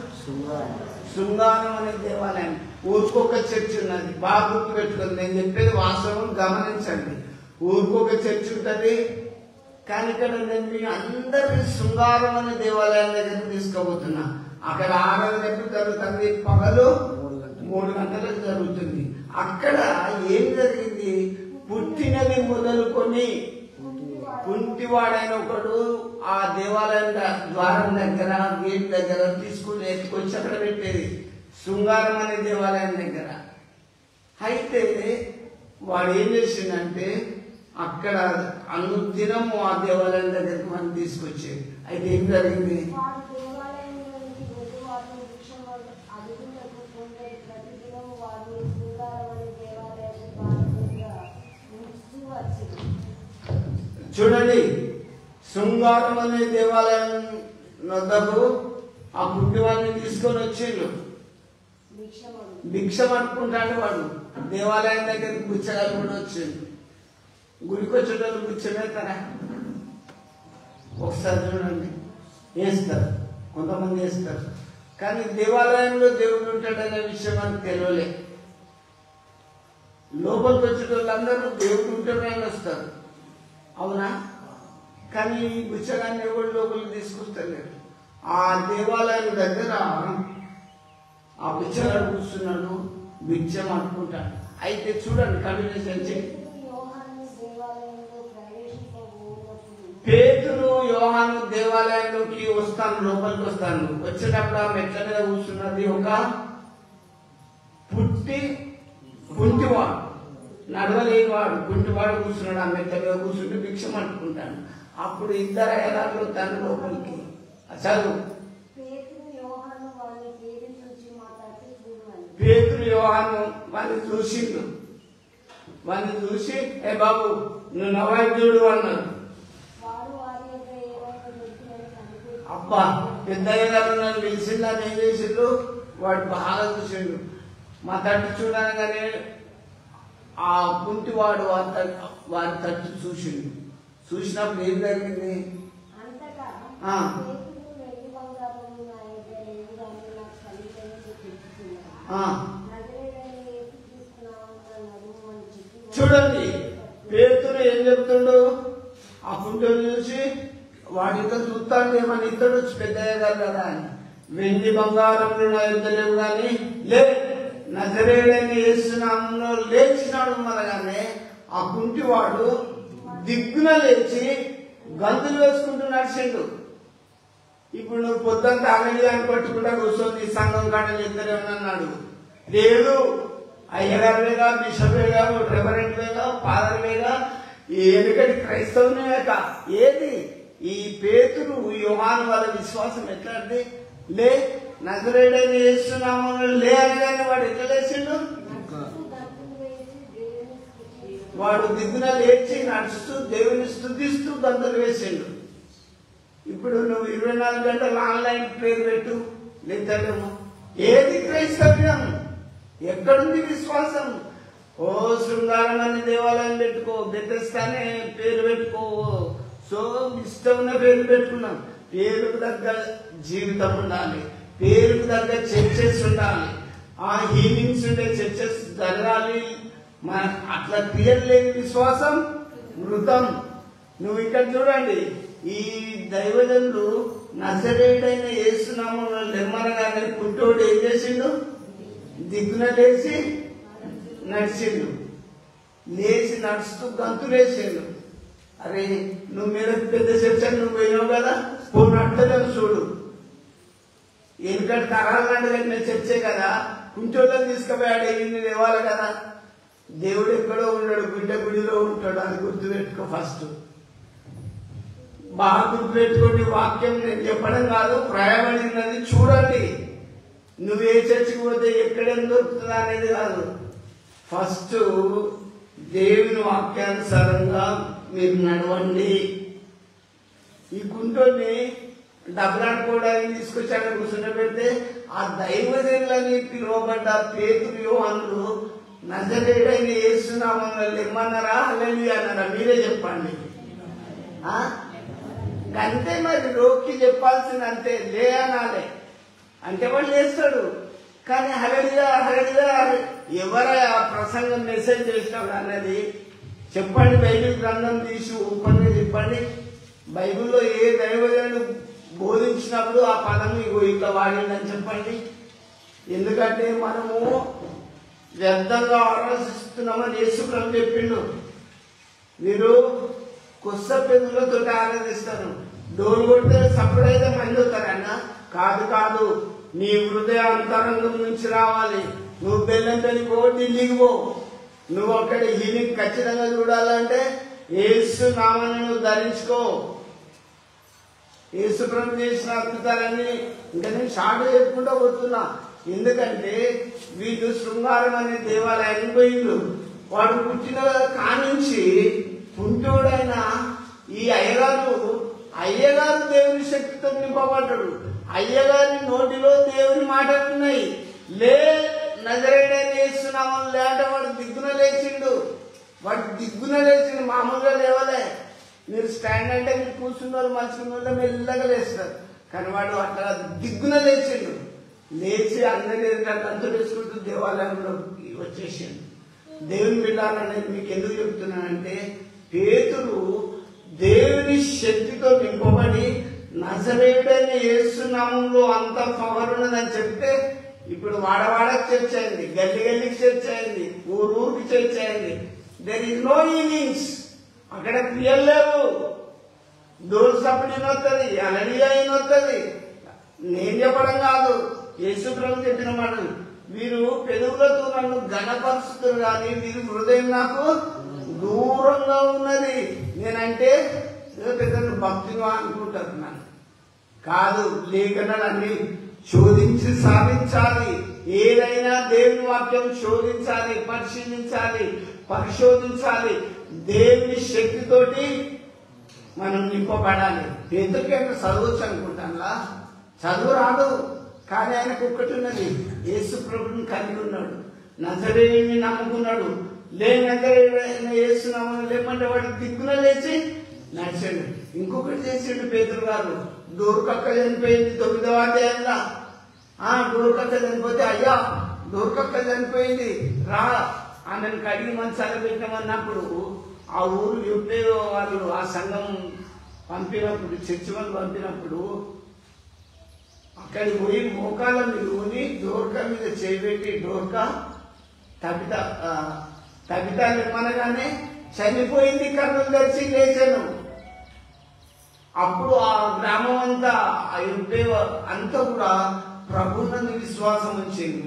శృంగారం అనే దేవాలయం. ఊరికొక చర్చి ఉన్నది, బాగా గుర్తు పెట్టుకుంది. నేను చెప్పేది వాస్తవం, గమనించండి. ఊరికొక చర్చి ఉంటుంది, కానీ ఇక్కడ నేను మీ అందరినీ శృంగారం అనే దేవాలయం దగ్గరికి తీసుకోబోతున్నా. అక్కడ ఆరాధన జరుగుతుంది, పగలు 3 గంటలకు జరుగుతుంది. అక్కడ ఏం జరిగింది? పుట్టినది మొదలుకొని కుంటివాడైన ఒకడు ఆ దేవాలయం ద్వారం దగ్గర, గేట్ దగ్గర తీసుకుని ఎత్తుకొచ్చి అక్కడ పెట్టేది, శృంగారం అనే దేవాలయం దగ్గర. అయితే వాడు ఏం చేసిందంటే అక్కడ అనుదినము ఆ దేవాలయం దగ్గరికి మనం తీసుకొచ్చేది. అయితే ఏం జరిగింది? చూడండి, శృంగారం అనే దేవాలయం వద్దకు ఆ పుట్టివాడిని తీసుకొని వచ్చిండు. భిక్ష పట్టుకుంటాడు వాడు. దేవాలయం దగ్గరికి బుచ్చగాలు కూడా వచ్చిండు. గుడికి వచ్చేటోళ్ళు బుచ్చమేస్తారా? ఒకసారి చూడండి, వేస్తారు, కొంతమంది వేస్తారు. కానీ దేవాలయంలో దేవుడు ఉంటాడనే విషయం మనకు తెలియలే. లోపలికి వచ్చేటోళ్ళందరూ దేవుడు ఉంటాడని వస్తారు, అవునా? కానీ బుచ్చగాన్ని ఎవరు లోపలికి తీసుకొస్తలేరు. ఆ దేవాలయం దగ్గర ఆ బుచ్చగాడు కూర్చున్నాడు, భిక్షం అనుకుంటాడు. అయితే చూడండి, కంటిన్యూషన్ చేయి. పేతురు యోహాను దేవాలయంలోకి వస్తాను, లోపలికి వస్తాను. వచ్చేటప్పుడు ఆ మెట్ల మీద కూర్చున్నది ఒక కుంటివాడు, నడవలేని వాడు, కుంటివాడు కూర్చున్నాడు. ఆ మెట్ల మీద కూర్చుంటే భిక్షం అనుకుంటాను. అప్పుడు 2 అయ్యగారులు తన లోపలికి చదువు. పేతురు యోహాను వాడిని చూసిండు. వాడిని చూసి, ఏ బాబు నువ్వు నవైద్యుడు అన్నాడు. అబ్బా, పెద్దయ్య గారు నన్ను పిలిచిందని ఏం చేసిండు? వాడు బాగా చూసిండు. మా తట్టు చూడగానే ఆ కుంటివాడు వాడి తట్టు చూసిండు. చూసినప్పుడు ఏం జరిగింది? చూడండి, పేతురు ఏం చెప్తుండు? ఆ కుంటోని చూసి వాడితో చూస్తాడు, ఏమని ఇతడు వచ్చి పెద్దయ్య గారు కదా అని. వెండి బంగారంలో నా యుద్ధ లేవు కానీ లే, నజరేయుడైన యేసు నామములో లేచినాడు అనగానే ఆ కుంటివాడు దిగ్గున లేచి గంతులు వేసుకుంటూ నడిచిండు. ఇప్పుడు నువ్వు పొద్దుంతా అంగడి అని పట్టుకుంటా కూర్చొని సంఘం కాడలు ఇద్దరేమన్నాడు. లేదు, అయ్యగారువేగా, బిషపేగా, రెవరెంట్వేగా, ఫాదర్వేగా, ఎందుకంటే క్రైస్తవునివేక. ఏది ఈ పేతురు యోహాను వాళ్ళ విశ్వాసం ఎట్లాంటి? లే, నజరేయుడైన యేసు నామములో లే అనగానే వాడు ఎట్లా లేచిండు? వాడు దిగ్గున లేచి నడుస్తూ దేవుని స్తుతిస్తూ గంతులు వేసిండు. ఇప్పుడు నువ్వు 24 గంటలు ఆన్లైన్ ప్రేయర్ పెట్టు, లేదేమో. ఏది క్రైస్తవ్యం? ఎక్కడుంది విశ్వాసం? ఓ శృంగారం అనే దేవాలయం పెట్టుకో, బెతెస్దానే పేరు పెట్టుకో, సో ఇష్టం ఉన్న పేరు పెట్టుకున్నాం. పేరుకు తగ్గ జీవితం ఉండాలి, పేరుకు తగ్గ చర్చెస్ ఉండాలి, ఆ హీలింగ్స్ ఉండే చర్చెస్ జరగాలి. అట్లా క్లియర్ లేని విశ్వాసం మృతం. నువ్వు ఇక్కడ చూడండి, ఈ దైవజనులు నజరేయుడైన యేసు నామములో లెమ్మనగానే కుంటోడు ఏం చేసిండు? దిగ్గున లేచి నడిచిండు. లేచి నడుస్తూ గంతులేసిండు. అరే, నువ్వు మీద పెద్ద చర్చ నువ్వు పోయినావు కదా, పోనట్టలేదు చూడు. ఎందుకంటే తరాల లాంటి కట్టిన చర్చే కదా, కుంటోళ్ళని తీసుకుపోయాడు, ఇన్ని లేవాలి కదా. దేవుడు ఎక్కడో ఉన్నాడు, బిడ్డ గుడిలో ఉంటాడు, అది గుర్తుపెట్టుకో. ఫస్ట్ బాగా గుర్తుపెట్టుకోండి. వాక్యం నేను చెప్పడం కాదు, ప్రయాణమైనది చూడండి. నువ్వు ఏ చర్చికి పోతే ఎక్కడేం దొరుకుతుందా అనేది కాదు. ఫస్ట్ దేవుని వాక్యానుసారంగా మీరు నడవండి. ఈ గుంటూరుని డబ్బులాడుకోవడానికి తీసుకొచ్చాక కూర్చుండబెడితే ఆ దైవజనులని పిలువబడ్డ పేతురు యోహానులు నజరేయుడైన యేసు నామములో లెమ్మన్నారా, హల్లెలూయా అన్నారా? మీరే చెప్పండి. అంతే మరి, రోకి చెప్పాల్సింది అంతే, లే అనాలే అంటే వాడు లేస్తాడు. కానీ హల్లెలూయా హల్లెలూయా ఎవరు ఆ ప్రసంగం మెసేజ్ చేసినాడు అన్నది చెప్పండి. బైబిల్ గ్రంథం తీసి ఊపంగా చెప్పండి. బైబిల్లో ఏ దైవజనుడు బోధించినప్పుడు ఆ పదం ఇట్లా వాడిందని చెప్పండి. ఎందుకంటే మనము వ్యర్థంగా ఆలోచిస్తున్నామని యేసు ప్రభు చెప్పిండు. మీరు కొత్త పెదవులతో ఆరాధిస్తారు, డోలు కొడితే సప్పుడైతే మంది అవుతారన్న. కాదు కాదు, నీ హృదయ అంతరంగం నుంచి రావాలి. నువ్వు బెల్లంపల్లి పో, ఢిల్లీకి పో, నువ్వు అక్కడ హీలింగ్ ఖచ్చితంగా చూడాలంటే యేసు నామాన్ని నువ్వు ధరించుకో. యేసు ప్రభు చేసిన అద్భుతాలన్నీ ఇంకా నేను షార్ట్ చెప్పుకుంటూ పోతున్నా. ఎందుకంటే వీళ్ళు శృంగారం అనే దేవాలయానికి పోయిండు. వాడు పుట్టిన కానించి పుంటోడైన ఈ అయ్యగారు దేవుని శక్తితో నింపబడ్డాడు. అయ్యగారి నోటిలో దేవుని మాటలు ఉన్నాయి. లే నజరేయుడైన యేసు నామములో లే అంటే వాడు దిగ్గున లేచిండు. మామూలుగా లేవలే. మీరు స్టాండ్ అంటే మీరు కూర్చున్నారు, మంచుకున్న మెల్లగా లేస్తారు. కానీ వాడు అట్లా దిగ్గున లేచిండు. లేచి అందరి అంతా వేసుకుంటూ దేవాలయంలో వచ్చేసిండు. దేవుని బిడ్డలనేది మీకు ఎందుకు చెప్తున్నానంటే, పేతురు దేవుని శక్తితో నింపబడి నజరేయుడైన యేసు నామములో అంత పవర్ ఉన్నదని చెప్తే ఇప్పుడు వాడవాడకి చర్చ అయింది, గల్లి గల్లికి చర్చ అయింది, ఊరికి చర్చ అయింది. There is no evenings. అక్కడ క్రియలు లేవు. డోర్ సప్పుడు ఇనొస్తుంది, అలడిగా ఇనొస్తుంది. నేను చెప్పడం కాదు, యేసు ప్రభు చెప్పిన మాట. వీరు పెదవులతో నన్ను ఘనపరుస్తున్నారు కానీ వీరు హృదయం నాకు దూరంగా ఉన్నది. నేనంటే పెద్ద భక్తిగా అనుకుంటారు. నన్ను కాదు, లేఖనాలన్నీ శోధించి సాధించాలి. ఏదైనా దేవుని వాక్యం శోధించాలి, పరిశీలించాలి, పరిశోధించాలి. దేవుని శక్తితోటి మనం నింపబడాలి. ఎందుకంటే చదవచ్చు అనుకుంటానులా, చదువు రాదు. కానీ ఆయనకు ఒక్కటి ఉన్నది, యేసు ప్రభుని కలిగి ఉన్నాడు, నజరేయుని నమ్ముకున్నాడు. నజరేయుడైన యేసు నామములో లేమంటే వాడు దిగ్గున లేచి నడిచాడు. ఇంకొకటి చేసిండు పేతురు గారు. డోర్కక్క చనిపోయింది 9వ అధ్యాయంలో. డోర్కక్క చనిపోతే, అయ్యా డోర్కక్క చనిపోయింది రా, ఆమెను కడిగి మంచాలు పెట్టామన్నప్పుడు ఆ ఊరు చెప్పే వాళ్ళు ఆ సంఘం పంపినప్పుడు, చర్చి వాళ్ళు పంపినప్పుడు అక్కడికి పోయి మోకాల మీద ఊని డోర్క మీద చేయబెట్టి డోర్క తబిత నిర్మాణగానే చనిపోయింది, కన్నులు తెరిచి లేచాను. అప్పుడు ఆ గ్రామం అంతా అంతా కూడా ప్రభువునందు విశ్వాసం వచ్చింది.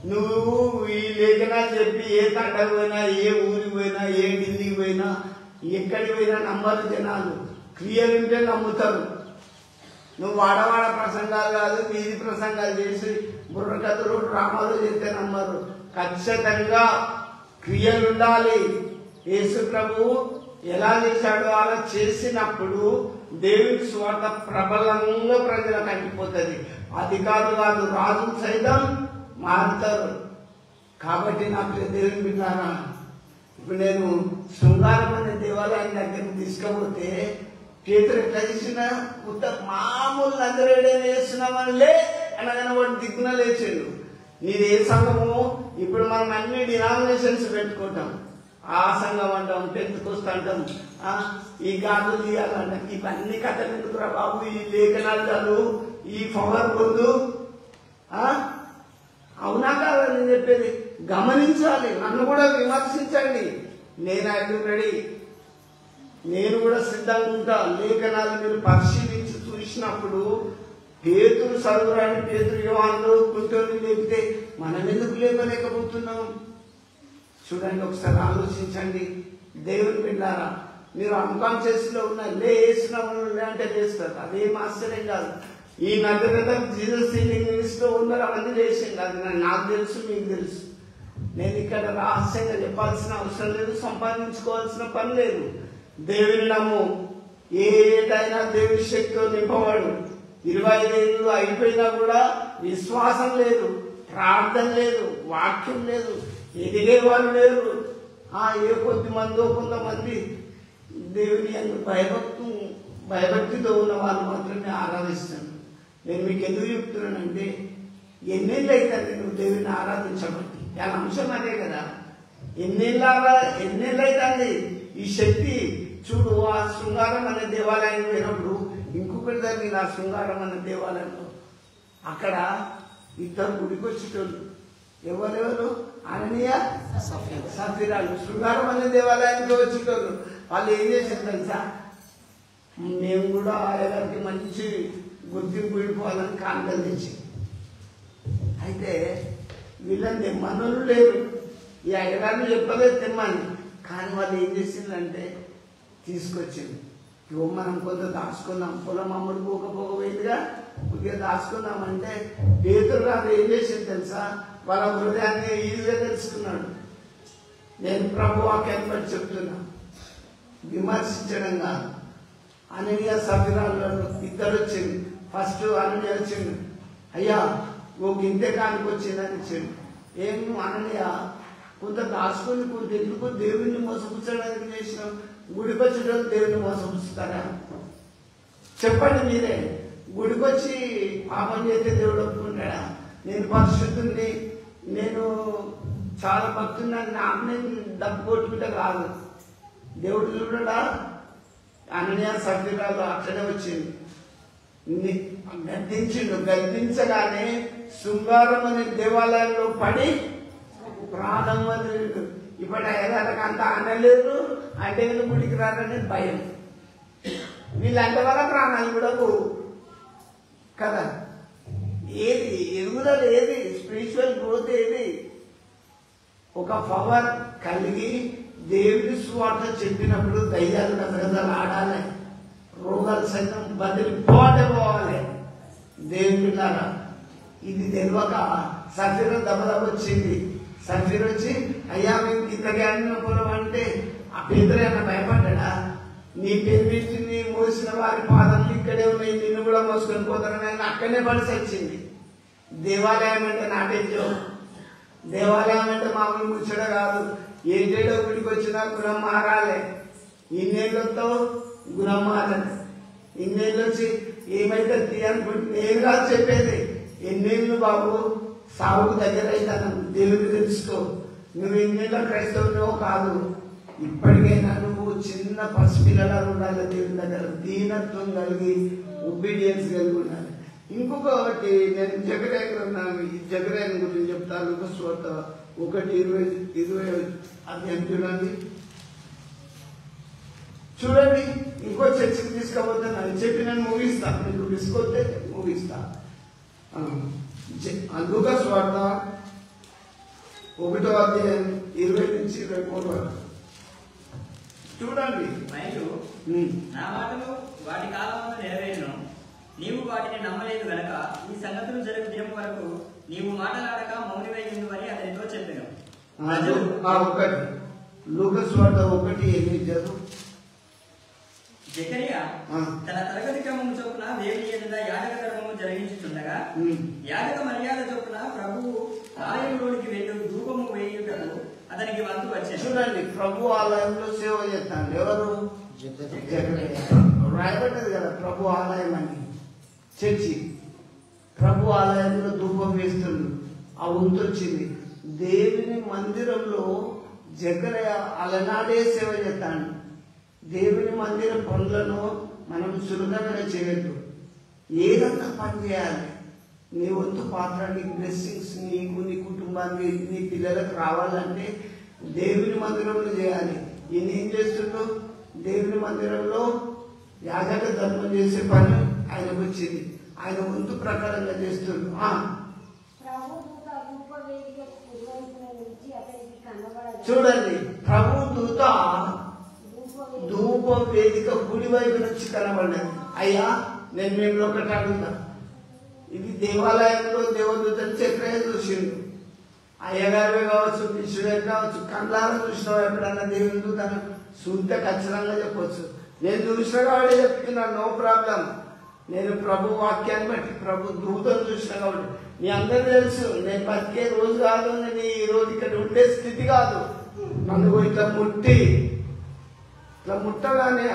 నువ్వు ఈ లేఖనాలు చెప్పి ఏ తండకు పోయినా, ఏ ఊరికి పోయినా, ఏ ఢిల్లీకి పోయినా, ఎక్కడికి పోయినా నమ్మరు జనాలు. క్రియలుంటే నమ్ముతారు. నువ్వు వాడవాడ ప్రసంగాలు కాదు, వీధి ప్రసంగాలు చేసి బుర్రకథలు డ్రామాలు చేస్తే నమ్మరు. ఖచ్చితంగా క్రియలుండాలి. యేసు ప్రభువు ఎలా చేశాడో అలా చేసినప్పుడు దేవుని స్వార్థ ప్రబలంగా ప్రజలకు అంటిపోతుంది. అధికారులు కాదు, రాజులు సైతం మారుతారు. కాబట్టి నాకు దేవుని బిడ్డారా, ఇప్పుడు నేను శృంగారం అనే దేవాలయం దగ్గరికి తీసుకపోతే పేతురు ఎట్లా చేసిన మామూలు నజరేయుడైన యేసు నామములో లే అనగానే వాడు దిగ్గున లేచాడు. నీది ఏ సంఘము? ఇప్పుడు మనం అన్ని డినామినేషన్స్ పెట్టుకుంటాం. ఆ సంఘం అంటాం, పెంతుకొస్తా అంటాం, ఈ గాజులు తీయాలంటాం. ఇవన్నీ కథలు ఎందుకురా బాబు? ఈ లేఖనాలు చదువు, ఈ పవర్ పొందు. అవునా కాదా నేను చెప్పేది? గమనించాలి. నన్ను కూడా విమర్శించండి, నేను రెడీ. నేను కూడా సిద్ధంగా ఉంటా. లేఖనాలు మీరు పరిశీలించి చూసినప్పుడు పేతురు సర్వరాని పేతురు యోహానులు కుంటోని లేపితే మనం ఎందుకు లేపలేకపోతున్నాం? చూడండి, ఒకసారి ఆలోచించండి. దేవుని బిడ్డారా, మీరు అన్కాన్షియస్ లో ఉన్న లేసిన అంటే లేస్తారు, అదేం ఆశ్చర్యం కాదు. ఈ నగర జీసస్ హీలింగ్ మినిస్ట్రీ లో ఉన్నారు, అవన్నీ లేచింది. అది నాకు తెలుసు, మీకు తెలుసు. నేను ఇక్కడ రహస్యంగా చెప్పాల్సిన అవసరం లేదు, సంపాదించుకోవాల్సిన పని లేదు. దేవుని నమ్ము. ఏదైనా దేవుని శక్తితో నింపవాడు. 25 ఏళ్ళు అయిపోయినా కూడా విశ్వాసం లేదు, ప్రార్థన లేదు, వాక్యం లేదు, ఎదిగే వాళ్ళు లేరు. ఏ కొద్దిమందో కొంతమంది దేవుని భయభక్తితో ఉన్న వాళ్ళు మాత్రమే ఆరాధిస్తాను. నేను మీకు ఎందుకు చెప్తున్నానంటే, ఎన్నేళ్ళు అవుతుంది నువ్వు దేవుని ఆరాధించబట్టి? దాని అంశం అదే కదా. ఎన్నేళ్ళు అవుతుంది ఈ శక్తి. చూడు, ఆ శృంగారం అనే దేవాలయం పోయినప్పుడు ఇంకొకటి జరిగింది. ఆ శృంగారం అనే దేవాలయంలో అక్కడ ఇద్దరు గుడికి వచ్చేటోళ్ళు. ఎవరెవరు? అననీయ సఫీరాలు. శృంగారం అనే దేవాలయానికి వచ్చేటోళ్ళు. వాళ్ళు ఏం చేశారు తెలుసా? మేము కూడా ఆయనకి మంచి గుర్తింపు విడిపోవాలని కానుకలు తెచ్చి, అయితే వీళ్ళని తెమ్మనులు లేరు. ఈ అయ్యగారిని చెప్పలేదు తెమ్మని, కానీ వాళ్ళు ఏం చేసిందంటే తీసుకొచ్చింది. ఇగో మనం కొంత దాచుకుందాం, పొలం అమ్ముడు పోకపోయిందిగా, కొద్దిగా దాచుకుందామంటే పేతురు గారు ఏం చేసింది తెలుసా? వాళ్ళ హృదయాన్ని ఈజీగా తెలుసుకున్నాడు. నేను ప్రభు వాక్యాన్ని బట్టి చెప్తున్నా, విమర్శించడం కాదు. అననీయ సఫీరాలు ఇద్దరు వచ్చింది. ఫస్ట్ అననీయ వచ్చింది, అయ్యా ఓ గింతే కానికి వచ్చిందని ఇచ్చింది. ఏం అననీయ, కొంత దాచుకొని కొంత ఎందుకు దేవుణ్ణి మోసపుచ్చడానికి చేసినాం? గుడికి వచ్చేటప్పుడు దేవుణ్ణి మోసపుచ్చుతారా? చెప్పండి మీరే. గుడికి వచ్చి పాపం చేస్తే దేవుడు ఒప్పుకుంటాడా? నేను పరిశుద్ధుని, నేను చాలా భక్తున్నాను, నాకు నేను డబ్బు కొట్టుకుంటే కాదు. దేవుడు చూడడా? అననీయ సఫీరాలు అట్లనే వచ్చింది, గద్దించిండు. గద్దించగానే శృంగారం అనే దేవాలయంలో పడి ప్రాణం వదిలేదు. ఇప్పుడు అయ్యగారికి అంత అనలేదు అంటే వీళ్ళు గుడికి రారనే భయం. వీళ్ళంటే వల్ల ప్రాణాలు కూడా పోవు కదా. ఏది ఎదుగుదల, ఏది స్పిరిచువల్ గ్రోత్, ఏది ఒక పవర్ కలిగి దేవుడి సువార్త చెప్పినప్పుడు దయ్యాలు గజగజలు ఆడాలి, రోగాలు సైతం బదిలిపోవాలి. దేవుడి లాగా ఇది తెలియక సఫీర్ దెబ్బదబ్బొచ్చింది. సఫీర్ వచ్చి, అయ్యా మేము ఇద్దరి అన్న పొలం అంటే ఆ పేదరైనా భయపడ్డా? నీ పెరిమిటిని మోసిన వారి పాదములు ఇక్కడే ఉన్నాయి, నిన్ను కూడా మోసుకొని పోతారని ఆయన అక్కడనే పడిసి వచ్చింది. దేవాలయం అంటే నాటేజో, దేవాలయం అంటే మామూలు ముచ్చట కాదు. ఏంటేటో గుడికి వచ్చినా గుణం మారాలి. ఇన్నేళ్ళు వస్తావు, గుణం మారాలి. ఇన్నేళ్ళు వచ్చి ఏమైతే తీయనుకుంటే నేను కాదు చెప్పేది. ఎన్నేళ్ళు బాబు, సాగుకు దగ్గర అవుతాను. దేవుడు తెలుసుకో, నువ్వు ఎన్నేళ్ళ క్రైస్తవులో కాదు. ఇప్పటికైనా నువ్వు చిన్న పసిపిల్లలా ఉండాలి. దేవుని దగ్గర దీనత్వం కలిగి, ఒబీడియన్స్ కలిగి ఉండాలి. ఇంకొకటి నేను జకర్యాలో ఉన్నాను. ఈ జకర్యాని గురించి చెప్తాను. లూకాసు వార్త 1:20 అధ్యాయం చూడండి. ఇంకో చర్చకి తీసుకపోతున్నాను చెప్పి నేను ముగిస్తా. మీకు తీసుకొస్తే ముగిస్తా. లూకాసు వార్త 1వ అధ్యాయం 20 నుంచి 23 వరకు చూడండి. నా మాటలు వాటి కాలంలో నెరవేరును, నీవు వాటిని నమ్మలేదు గనక ఈ సంగతులు జరుగు దినం వరకు నీవు మాటలాడక మౌనివై ఉందని అతనితో చెప్పాను. లూకాసు వార్త 1:8 జకరియా తన తరగతి క్రమం చొప్పున దేవుని ఎదుట యాజక ధర్మము జరిగించుతుండగా యాజక మర్యాద చొప్పున ప్రభువు ఆలయంలోనికి వెళ్ళి ధూపము వేయుటకు అతనికి వంతు వచ్చింది. చూడండి, ప్రభు ఆలయంలో సేవ చేస్తాడు. ఎవరు? రాయబడ్డది కదా ప్రభు ఆలయం అని. చర్చి ప్రభు ఆలయంలో ధూపం వేస్తుండు. ఆ వంతు వచ్చింది. దేవుని మందిరంలో జకరియా అలనాడే సేవ చేస్తాడు. దేవుని మందిర పనులను మనం సులభంగా చేయొద్దు. ఏదన్నా పని చేయాలి. నీ వంతు పాత్ర, నీ బ్లెస్సింగ్స్ నీకు, నీ కుటుంబానికి, నీ పిల్లలకు రావాలంటే దేవుని మందిరంలో చేయాలి. ఈయన ఏం చేస్తుండో దేవుని మందిరంలో యాజక ధర్మం చేసే పని ఆయనకు వచ్చింది. ఆయన వంతు ప్రకారంగా చేస్తుండు. చూడండి, ప్రభు దూత ధూప వేదిక కుడి వైపు నుంచి కనబడ్డది. అయ్యా, నేను మేము ఒకటి అడుగుతా, ఇది దేవాలయంలో దేవదూతను చక్రయ్య చూసిండు. అయ్యగారివే కావచ్చు, విష్ణుడే కావచ్చు, కళ్ళారా చూసినావు ఎప్పుడన్నా దేవుని దూతను? చూస్తే ఖచ్చితంగా చెప్పొచ్చు. నేను చూసిన కాబట్టి చెప్తున్నాను, నో ప్రాబ్లం. నేను ప్రభు వాక్యాన్ని బట్టి ప్రభు దూతను చూసిన కాబట్టి. మీ అందరూ తెలుసు, నేను బతికే రోజు కాదు, నేను ఈ రోజు ఇక్కడ ఉండే స్థితి కాదు. నన్ను ఇట్లా ముట్టగానే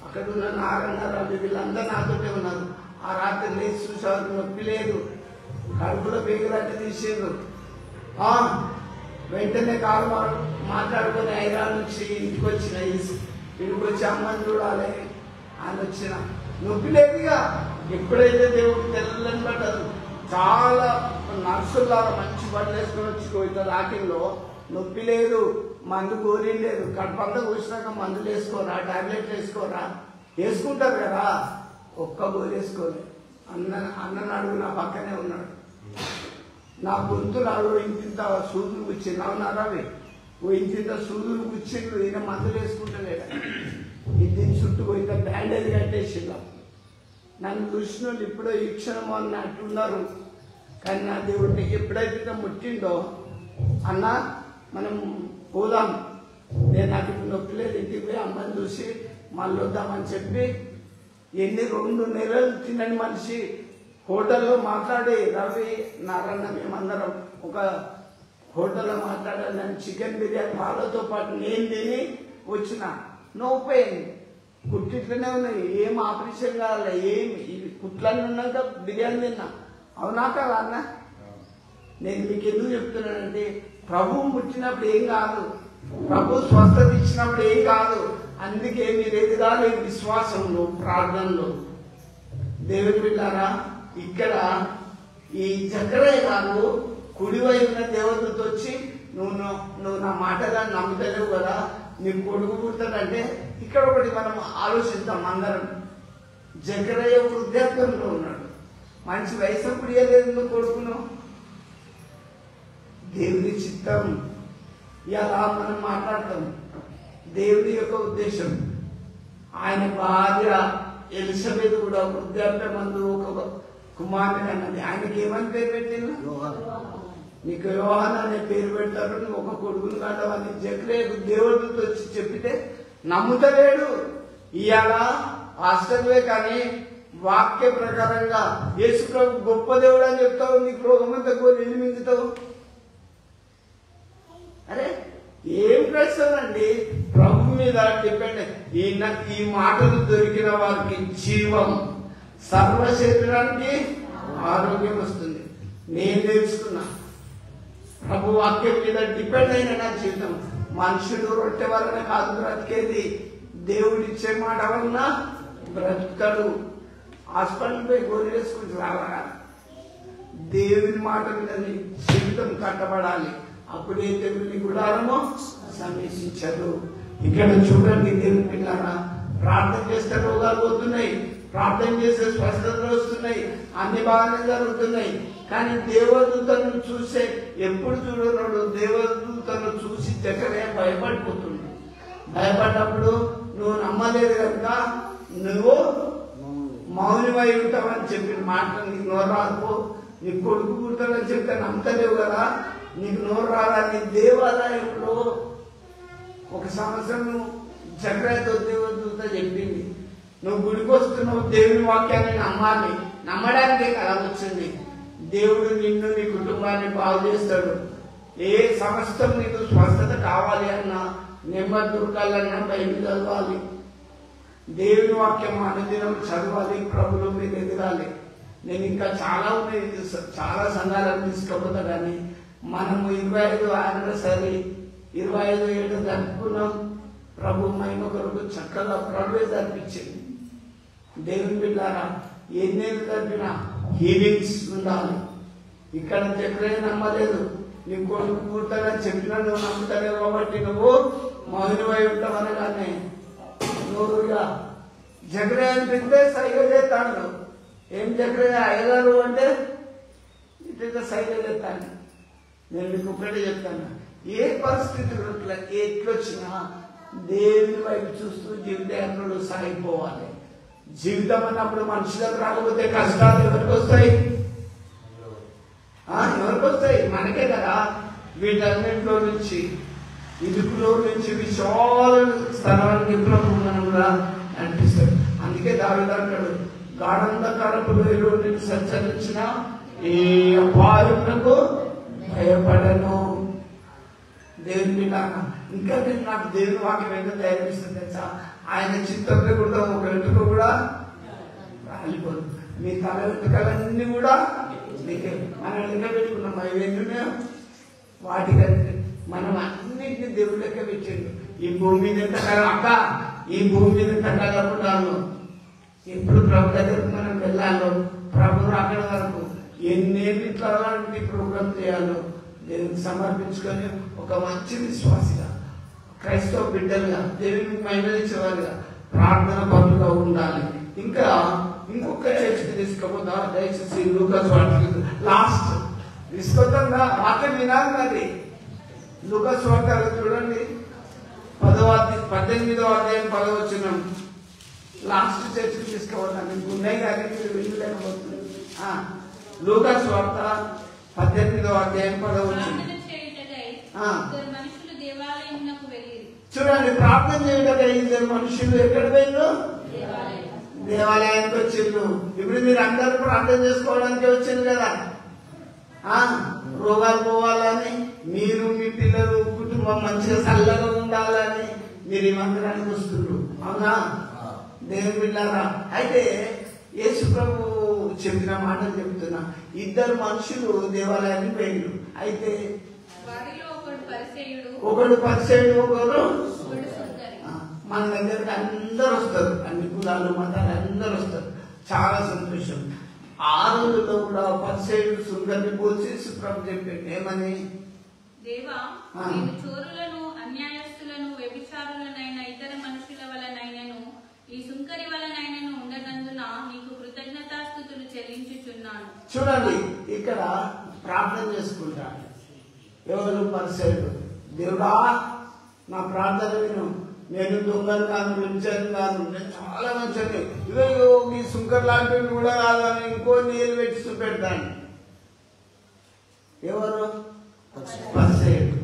అక్కడ ఉన్న నారన్నారు, వీళ్ళందరూ నాతోటే ఉన్నారు. ఆ రాత్రి లేచి చూసారు, నొప్పి లేదు, కడుపులో పేగులట్టు తీసిండ్రు. వెంటనే కాలు మాట్లాడుకొని హైదరాబాద్ నుంచి ఇంటికి వచ్చిన, ఇంటికి వచ్చి అమ్మని చూడాలి అని వచ్చిన. నొప్పి లేదుగా. ఎప్పుడైతే దేవుడు తెల్లని పడ్డదు, చాలా నర్సులాగా మంచి బట్టలు వేసుకొని వచ్చి ఇట్లా రాకింగ్లో నొప్పి లేదు, మందు గోరీ లేదు. కడుపంతా కూర్చున్నాక మందులు వేసుకోరా, టాబ్లెట్లు వేసుకోరా, వేసుకుంటారు కదా. ఒక్క గోరు వేసుకోలే. అన్నను అడుగు, నా పక్కనే ఉన్నాడు. నా గొంతులు అడుగు ఇంత సూదులు కూర్చింది. అవునారా? ఇంత సూదులు కూర్చిండు. ఈయన మందులు వేసుకుంటలేడు. దీని చుట్టూ ఇంత బ్యాండేజ్ కట్టేసిండు. నన్ను చూసిన వాళ్ళు ఇప్పుడో ఈ క్షణం అన్నట్టున్నారు. కానీ నా దేవుడిని ఎప్పుడైతే ముట్టిండో, అన్న మనం పోదాం, నేను నాకు ఇప్పుడు నొప్పి లేదు, ఇంటికి పోయి అమ్మని చూసి మళ్ళీ వద్దామని చెప్పి 2 నెలలు తినని మనిషి హోటల్లో మాట్లాడి, రవి నారాయణ మేమందరం ఒక హోటల్లో మాట్లాడాలి. నేను చికెన్ బిర్యానీ వాళ్ళతో పాటు నేను తిని వచ్చిన. నో పెయిన్, కుట్టిట్లనే ఉన్నాయి, ఏం ఆపరేషన్ కావాలి, ఏమి కుట్లన్నీ ఉన్నాక బిర్యానీ తిన్నా. అవునా కదా అన్న? నేను మీకు ఎందుకు చెప్తున్నానంటే, ప్రభువు ముట్టినప్పుడు ఏం కాదు, ప్రభు స్వస్థత ఇచ్చినప్పుడు ఏం కాదు. అందుకే మీరు ఎదగాలి విశ్వాసంలో, ప్రార్థనలో. దేవుని బిడ్డారా, ఇక్కడ ఈ జకరయ్య గారు కుడివైపున దేవదూత వచ్చి, నువ్వు నా మాటగా నమ్ముతలేవు కదా, నీకు కొడుకు పుడతాడంటే, ఇక్కడ ఒకటి మనం ఆలోచిద్దాం అందరం. జకరయ్య వృద్ధాప్యంలో ఉన్నాడు, మంచి వయసు పుడియలేదు కొడుకును. దేవుని చిత్తం ఇలా మనం మాట్లాడతాం. దేవుని యొక్క ఉద్దేశం. ఆయన భార్య ఎలిజబెత్ కూడా వృద్ధాప్యం మందు ఒక కుమారుని అన్నది. ఆయనకి ఏమని పేరు పెట్టింది? నీకు యోహాను అనే పేరు పెడతారు, నువ్వు ఒక కొడుకును కాదవని జకరయ్యకు దేవుడితో వచ్చి చెప్పితే నమ్ముతలేడు. ఇవాళ ఆశ్చర్యమే, కానీ వాక్య ప్రకారంగా యేసు ప్రభు గొప్ప దేవుడు అని చెప్తావు, నీకు రోగమంతా కోరి ఎన్ని మింగుతావు? అరే ఏం ప్రశ్నండి? ప్రభు మీద డిపెండ్. ఈ మాటలు దొరికిన వారికి జీవం, సర్వ శరీరానికి ఆరోగ్యం వస్తుంది. నేను తెలుసుకున్నా, ప్రభు వాక్యం మీద డిపెండ్ అయిన నా జీవితం. మనుషుడు రొట్టె వలన కాదు బ్రతికేది, దేవుడిచ్చే మాట వలన బ్రతుకుతాడు. హాస్పిటల్ పోయి గోరి వేసుకుని రావాలా? దేవుని మాట మీద నీ జీవితం కట్టబడాలి. అప్పుడే దేవుని గుడారము సమీక్షించదు. ఇక్కడ చూడండి దేవుని పిల్లరా, ప్రార్థన చేస్తే రోగాలు పోతున్నాయి, ప్రార్థన చేస్తే స్వస్థతలు వస్తున్నాయి, అన్ని బాగానే జరుగుతున్నాయి. కానీ దేవదూతను చూసే ఎప్పుడు చూడన్నాడు? దేవదూతను చూసి జకరయ్య భయపడిపోతుంది. భయపడ్డప్పుడు నువ్వు నమ్మలేదు కనుక నువ్వు మౌనమై ఉంటావని చెప్పిన మాట నీకు నోరు రాదు. నీ కొడుకు పుడతాడని చెప్తే నమ్మతలేవు కదా, నీకు నోరు రాదని దేవాలయంలో 1 సంవత్సరం జకరయ్యతో దేవదూత చెప్పింది. నువ్వు గుడికి వస్తున్నావు, దేవుని వాక్యాన్ని నమ్మాలి. నమ్మడానికే కదా వచ్చింది. దేవుడు నిన్ను, నీ కుటుంబాన్ని బాగు చేస్తాడు. ఏ సమస్తం నీకు స్వస్థత కావాలి అన్నా, నెమ్మది దొరకాలన్నా బైబిల్ చదవాలి, దేవుని వాక్యం అనుదినం చదవాలి, ప్రభులో మీరు ఎదగాలి. నేను ఇంకా చాలా ఉన్నాయి, చాలా సంఘాలను తీసుకోపోతా. కానీ మనము 25 యానివర్సరీ 25 జరుపుకున్నాం. ప్రభు మహిమ కొరకు చక్కగా ప్రభువే జరిపించింది. దేవుని బిడ్డారా, ఎన్నేళ్ళు జరిపినా హీలింగ్స్ ఉండాలి. ఇక్కడ జకరయ్య నమ్మలేదు, నీ కొడుకు పుడతాడని చెప్పినా నువ్వు నమ్ముతావు కాబట్టి నువ్వు మౌనమై ఉంటావనగానే జోరుగా జగరే అనిపిస్తే సైగ చేస్తాడు. ఏం జగరే అయ్యగారు అంటే ఇట్లా సైగ చేస్తాను. నేను మీకు ఒకటే చెప్తాను, ఏ పరిస్థితులు ఎట్లొచ్చినా దేవుని వైపు చూస్తూ జీవితంలో సాగిపోవాలి. జీవితం అన్నప్పుడు మనుషులకు రాకపోతే కష్టాలు ఎవరికి వస్తాయి? ఎవరికి వస్తాయి? మనకే కదా. వీటన్నింటిలో నుంచి ఇరుకులో నుంచి విశాల స్థలానికి మనం కూడా అనిపిస్తాడు. అందుకే దావీదు అంటాడు, గాఢంధకారపు లోయలో నేను సంచరించిన ఏ అపాయమునకు భయపడను. దేవుని మీద ఇంకా నేను నాకు దేవుని వాక్యం ఎంత తయారిస్తుంది తెలుసా? ఆయన చిత్తంలో కూడా ఒక వెంట్రుక కూడా రాలిపోదు. మీ తల వెంట్రుకలన్నీ కూడా మనం లెక్క పెట్టుకున్నాం. అవి ఎన్నున్నాయో వాటికంటే మనం అన్నింటినీ దేవుడి లెక్క పెట్టిండు. ఈ భూమి మీద ఎంతకాలం అక్క, ఈ భూమి మీద ఎంతకాలం ఉంటాను, ఎప్పుడు ప్రభు దగ్గరకు మనం వెళ్ళాలో, ప్రభు అక్కడ వరకు ఎన్నేళ్ళు ఇట్లాంటి ప్రోగ్రామ్ చేయాలో దేవునికి సమర్పించుకొని ఒక మంచి విశ్వాసిగా, క్రైస్తవ బిడ్డలుగా, దేవుని మైనలించేవారుగా, ప్రార్థన పనులుగా ఉండాలి. ఇంకా ఇంకొక చర్చకి తీసుకుపోతా. దయచేసి లూకాసు వార్త లాస్ట్ తీసుకొద్దా వాక్యం వినాలి. మరి లూకాసు వార్త చూడండి, 18వ అధ్యాయం 10వ వచనం. లాస్ట్ చర్చకి తీసుకుపోతాను. మీకు ఉన్నాయి కానీ మీరు వెళ్ళలేకపోతుంది. లూకాసు వార్త 18వ అధ్యాయం 10వ వచనం. చూడండి, ప్రార్థన చేయటం ఇద్దరు మనుషులు ఎక్కడ పోయిందో దేవాలయానికి వచ్చిండ్రు. ఇప్పుడు మీరు అందరూ ప్రార్థన చేసుకోవడానికి వచ్చింది కదా. రోగాలు పోవాలని, మీరు మీ పిల్లలు కుటుంబం మంచిగా చల్లగా ఉండాలని మీరు ఈ మందిరానికి వస్తున్నారు. అవునా దేవుని బిడ్డలారా? అయితే యేసు ప్రభు చెప్పిన మాటలు చెప్తున్నా. ఇద్దరు మనుషులు దేవాలయానికి పోయిండ్రు. అయితే ఒకడు పరిసయ్యుడు, ఒకరు మన దగ్గరికి అందరు వస్తారు. అన్ని కులాలు మతాలు అందరు వస్తారు. చాలా సంతోషం. ఆ రోజుల్లో కూడా పరిసయ్యుడు సుంకర్ని పోల్చి ప్రభు చెప్పాడు ఏమని? దేవా, నేను చోరులను, అన్యాయస్తులను, వ్యభిచారులనైన ఇతర మనుషుల వలనైనను ఈ సుంకరి వలనైనను ఉండనందున నీకు కృతజ్ఞతాస్తుతులు చెల్లించుచున్నాను. చూడండి, ఇక్కడ ప్రార్థన చేసుకుంటాను. ఎవరు? పరిసయ్యుడు. దేవుడా, నా ప్రార్థన విను, నేను దొంగను కాను, వ్యభిచారం కాను, నేను చాలా మంచిది, ఇదో ఈ సుంకర్ లాంటి కూడా కాదని ఇంకో నీళ్ళు పెట్టి చూపెడతాను. ఎవరు? పరిసయ్యుడు.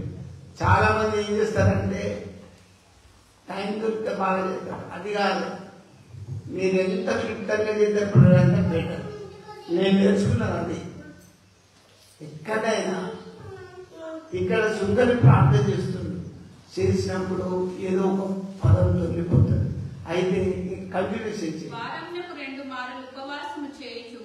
చాలా మంది ఏం చేస్తారంటే టైం దొరికితే బాగా చేస్తారు. అది కాదు, మీరు ఎంత క్లుప్తంగా చేసేప్పుడు అంటే బెటర్. నేను తెలుసుకున్నాను అది. ఎక్కడైనా ఇక్కడ సుంకరి ప్రార్థన చేస్తుంది, చేసినప్పుడు ఏదో ఒక పదం దొరికిపోతుంది. అయితే కంటిన్యూ చేసి వారమునకు 2 మారులు ఉపవాసము చేయుచు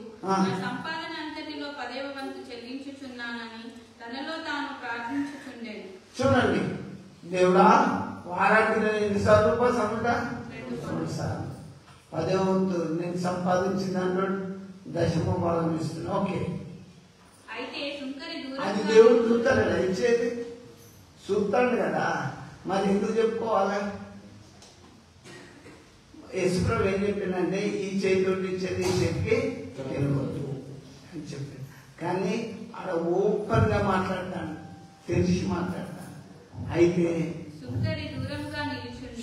సంపాదన అంతటిలో 10వ వంతు చెల్లించుచున్నానని తనలో తాను ప్రార్థించుచుండెను. చూడండి, దేవుడా, వారానికి నేను ఎన్నిసార్లు ఉపవాసం ఉంటా? 2 సార్లు. 10వ వంతు నేను సంపాదించిన దాంట్లో 10వ భాగం ఇస్తున్నా. ఓకే, అయితే సుంకరి అది దేవుడు చూస్తాడు కదా, ఇచ్చేది చూస్తాడు కదా. మరి ఎందుకు చెప్పుకోవాలి? యేసుప్రభు ఏం చెప్పిందంటే ఈ చేతితోటి ఇచ్చేది ఈ చేతికి తెలియదు అని చెప్పింది. కానీ ఆడ ఓపెన్ గా మాట్లాడతాను, తెలిసి మాట్లాడతాను. అయితే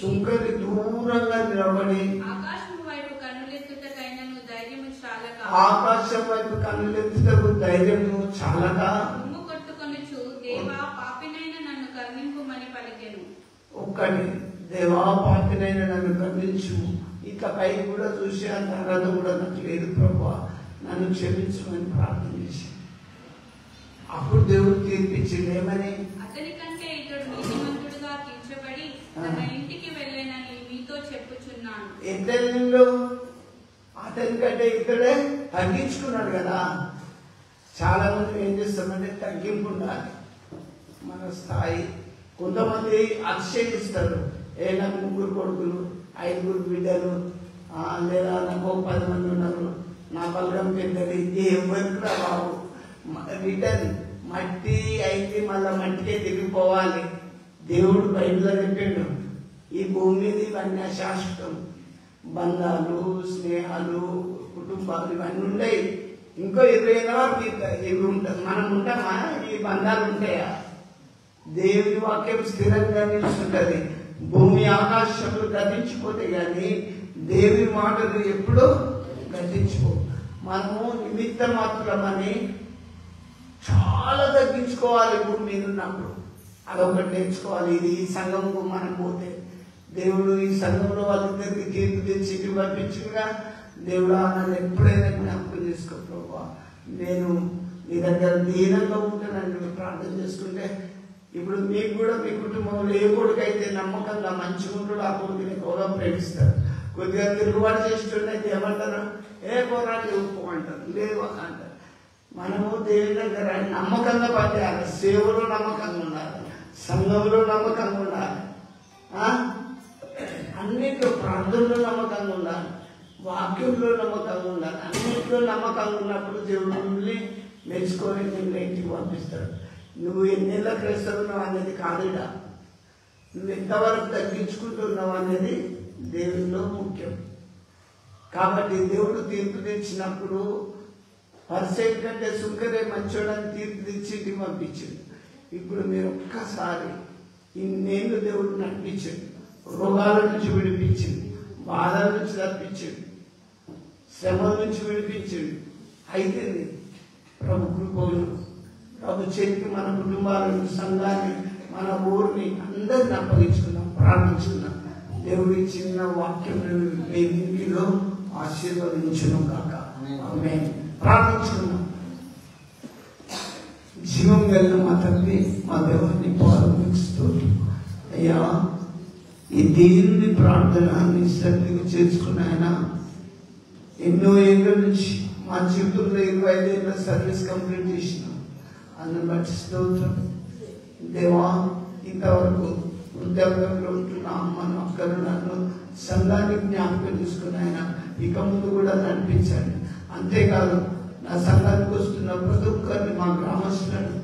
సుంకరి దూరంగా నిలబడి ఆకాశం వైపు కన్నులెత్తుటకైనను ధైర్యము చాలక, ఆకాశం వైపు కన్నులెత్తుటకు ధైర్యము చాలక ఉమ్ము కొట్టుకొనుచు దేవా పాపినైన నన్ను కరుణింపుమని పలికెను. ఒక్కటి, దేవా పాపినైన నన్ను కరుణించు, ఇక పై కూడా చూసి అంత అర్హత కూడా నాకు లేదు ప్రభువా, నన్ను క్షమించమని ప్రార్థన చేసి అప్పుడు దేవుడు తీర్పిచ్చింది. ఏమని? అతని కంటే ఇతడు నీతిమంతుడుగా తీర్చబడి తన ఇంటికి వెళ్ళేనని మీతో చెప్పుచున్నాను. ఇతరులు అతని కంటే ఇతడే తగ్గించుకున్నాడు కదా. చాలా మంది ఏం చేస్తామంటే తగ్గింపు ఉండాలి మన స్థాయి. కొంతమంది అతిశయిస్తారు, నాకు 3 కొడుకులు, 5 బిడ్డలు, లేదా నాకు 10 మంది ఉన్నారు, నా బలగం పెద్దది, ఎవరికి రా బాబు, రిటర్న్ మట్టి అయింది, మళ్ళా మట్టికే తిరిగిపోవాలి. దేవుడు బైబిల్లో చెప్పిండు, ఈ భూమి మీద ఇవన్నీ అశాశ్వతం. బంధాలు, స్నేహాలు, కుటుంబాలు ఇవన్నీ ఉండయి. ఇంకో 20 ఏళ్ళ వరకు ఇవి ఉంటాయి. మనం ఉంటామా? ఈ బంధాలు ఉంటాయా? దేవుని వాక్యం స్థిరంగా నిలుస్తుంటది. భూమి ఆకాశములు గతించిపోతే గాని దేవుని మాటలు ఎప్పుడూ గతించిపో. మనము నిమిత్త మాత్రమని చాలా తగ్గించుకోవాలి. భూమి మీద ఉన్నప్పుడు అదొకటి నేర్చుకోవాలి. ఇది ఈ సంఘంకు మనం పోతే దేవుడు ఈ సంఘంలో వాళ్ళిద్దరికి తీర్పు తెచ్చి ఇటు పంపించుగా దేవుడా నన్ను ఎప్పుడైనా జ్ఞాపకం చేసుకో ప్రభువా, నేను నీ దగ్గర దీనంగా ఉంటానని నువ్వు ప్రార్థన చేసుకుంటే, ఇప్పుడు మీకు కూడా మీ కుటుంబంలో ఏ కొడుకైతే నమ్మకంగా మంచిగా ఉంటాడో ఆ కొడుకుని ఎక్కువగా ప్రేమిస్తారు. కొద్దిగా తిరుగుబాటు చేస్తుండైతే ఏమంటారు? ఏ పోరాటం ఒప్పుకోమంటారు, లేదు అంటారు. మనము దేవుని దగ్గర నమ్మకంగా పనిచేయాలి. సేవలో నమ్మకంగా ఉండాలి, సంఘంలో నమ్మకంగా ఉండాలి, అన్నింటిలో ప్రార్థనలో నమ్మకంగా ఉండాలి, వాక్యంలో నమ్మకంగా ఉండాలి. అన్నింటిలో నమ్మకంగా ఉన్నప్పుడు దేవుడు మిమ్మల్ని మెచ్చుకొని మిమ్మల్ని ఇంటికి పంపిస్తాడు. నువ్వు ఎన్నేళ్ళ క్రైస్తవున్నావు అనేది కాదుగా, నువ్వు ఎంతవరకు తగ్గించుకుంటున్నావు అనేది దేవునిలో ముఖ్యం. కాబట్టి దేవుడు తీర్పు తెచ్చినప్పుడు పరిసెట్ కంటే సుంకరే మంచోడని తీర్పు తెచ్చి ఇంటికి పంపించింది. ఇప్పుడు మీరు ఒక్కసారి ఇన్నేళ్ళు దేవుడు నడిపించింది, రోగాల నుంచి విడిపించింది, బాధల నుంచి తప్పించింది, శ్రమల నుంచి విడిపించింది. అయితే ప్రభు కృపలు, ప్రభు చేతికి మన కుటుంబాలను, సంఘాన్ని, మన ఊరిని అందరిని అప్పగించుకున్నాం, ప్రార్థించుకున్నాం. దేవుడి చిన్న వాక్యం మీ ఇంటిలో ఆశీర్వదించును కాక. ఆమేన్. ప్రార్థించుకున్నాం. జీవం కలిగిన మా తండ్రి, మా దేవుని పాదములకు అయ్యా, ఈ దేవుని ప్రార్థన నీ సన్నిధికి చేర్చుకున్న ఆయన ఎన్నో ఏళ్ళ నుంచి మా జీవితంలో 25 ఏళ్ళ సర్వీస్ కంప్లీట్ చేసినాం. అందుని బట్టి స్తోత్రం దేవా. ఇంతవరకు వృద్ధాప్యంలో ఉంటున్న అమ్మను, అక్కను, నన్ను సంఘాన్ని జ్ఞాపకం చేసుకుని ఆయన ఇక ముందు కూడా నడిపించండి. అంతేకాదు నా సంఘానికి వస్తున్న ప్రతి ఒక్కరిని, మా గ్రామస్తులను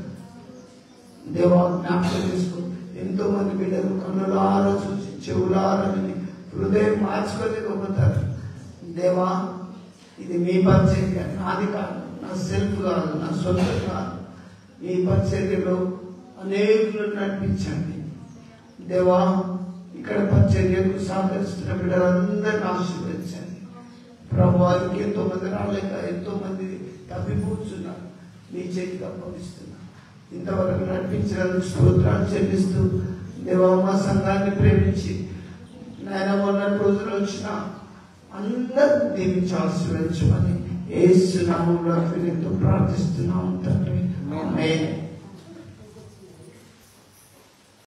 దేవా జ్ఞాపకం చేసుకో. ఎంతో మంది బిడ్డలు కన్నులారా చూసి, చెవులారా విని, హృదయం మార్చుకోలేకపోతారు. దేవా, ఇది మీ పరిచర్య, నాది కాదు, నా సెల్ఫ్ కాదు, నా సొంతం కాదు. మీ పరిచర్యలో అనేకులను నడిపించండి దేవా. ఇక్కడ పరిచర్యకు సహకరిస్తున్న బిడ్డలందరినీ ఆశీర్వదించండి ప్రభువా. ఇంకెంతో మంది రాలేక ఎంతో మంది తప్పిపోతున్నారు, మీ చేతికి అప్పగిస్తున్నారు. ఇంతవరకు నడిపించినందుకు స్తోత్రాలు చెల్లిస్తూ దేవా, మా సంఘాన్ని ప్రేమించి నాయన మొన్నటి రోజులు వచ్చిన అందరినీ దీవించి ఆశీర్వదించమని యేసు నామములో ప్రార్థిస్తున్నాము తండ్రి. ఆమేన్.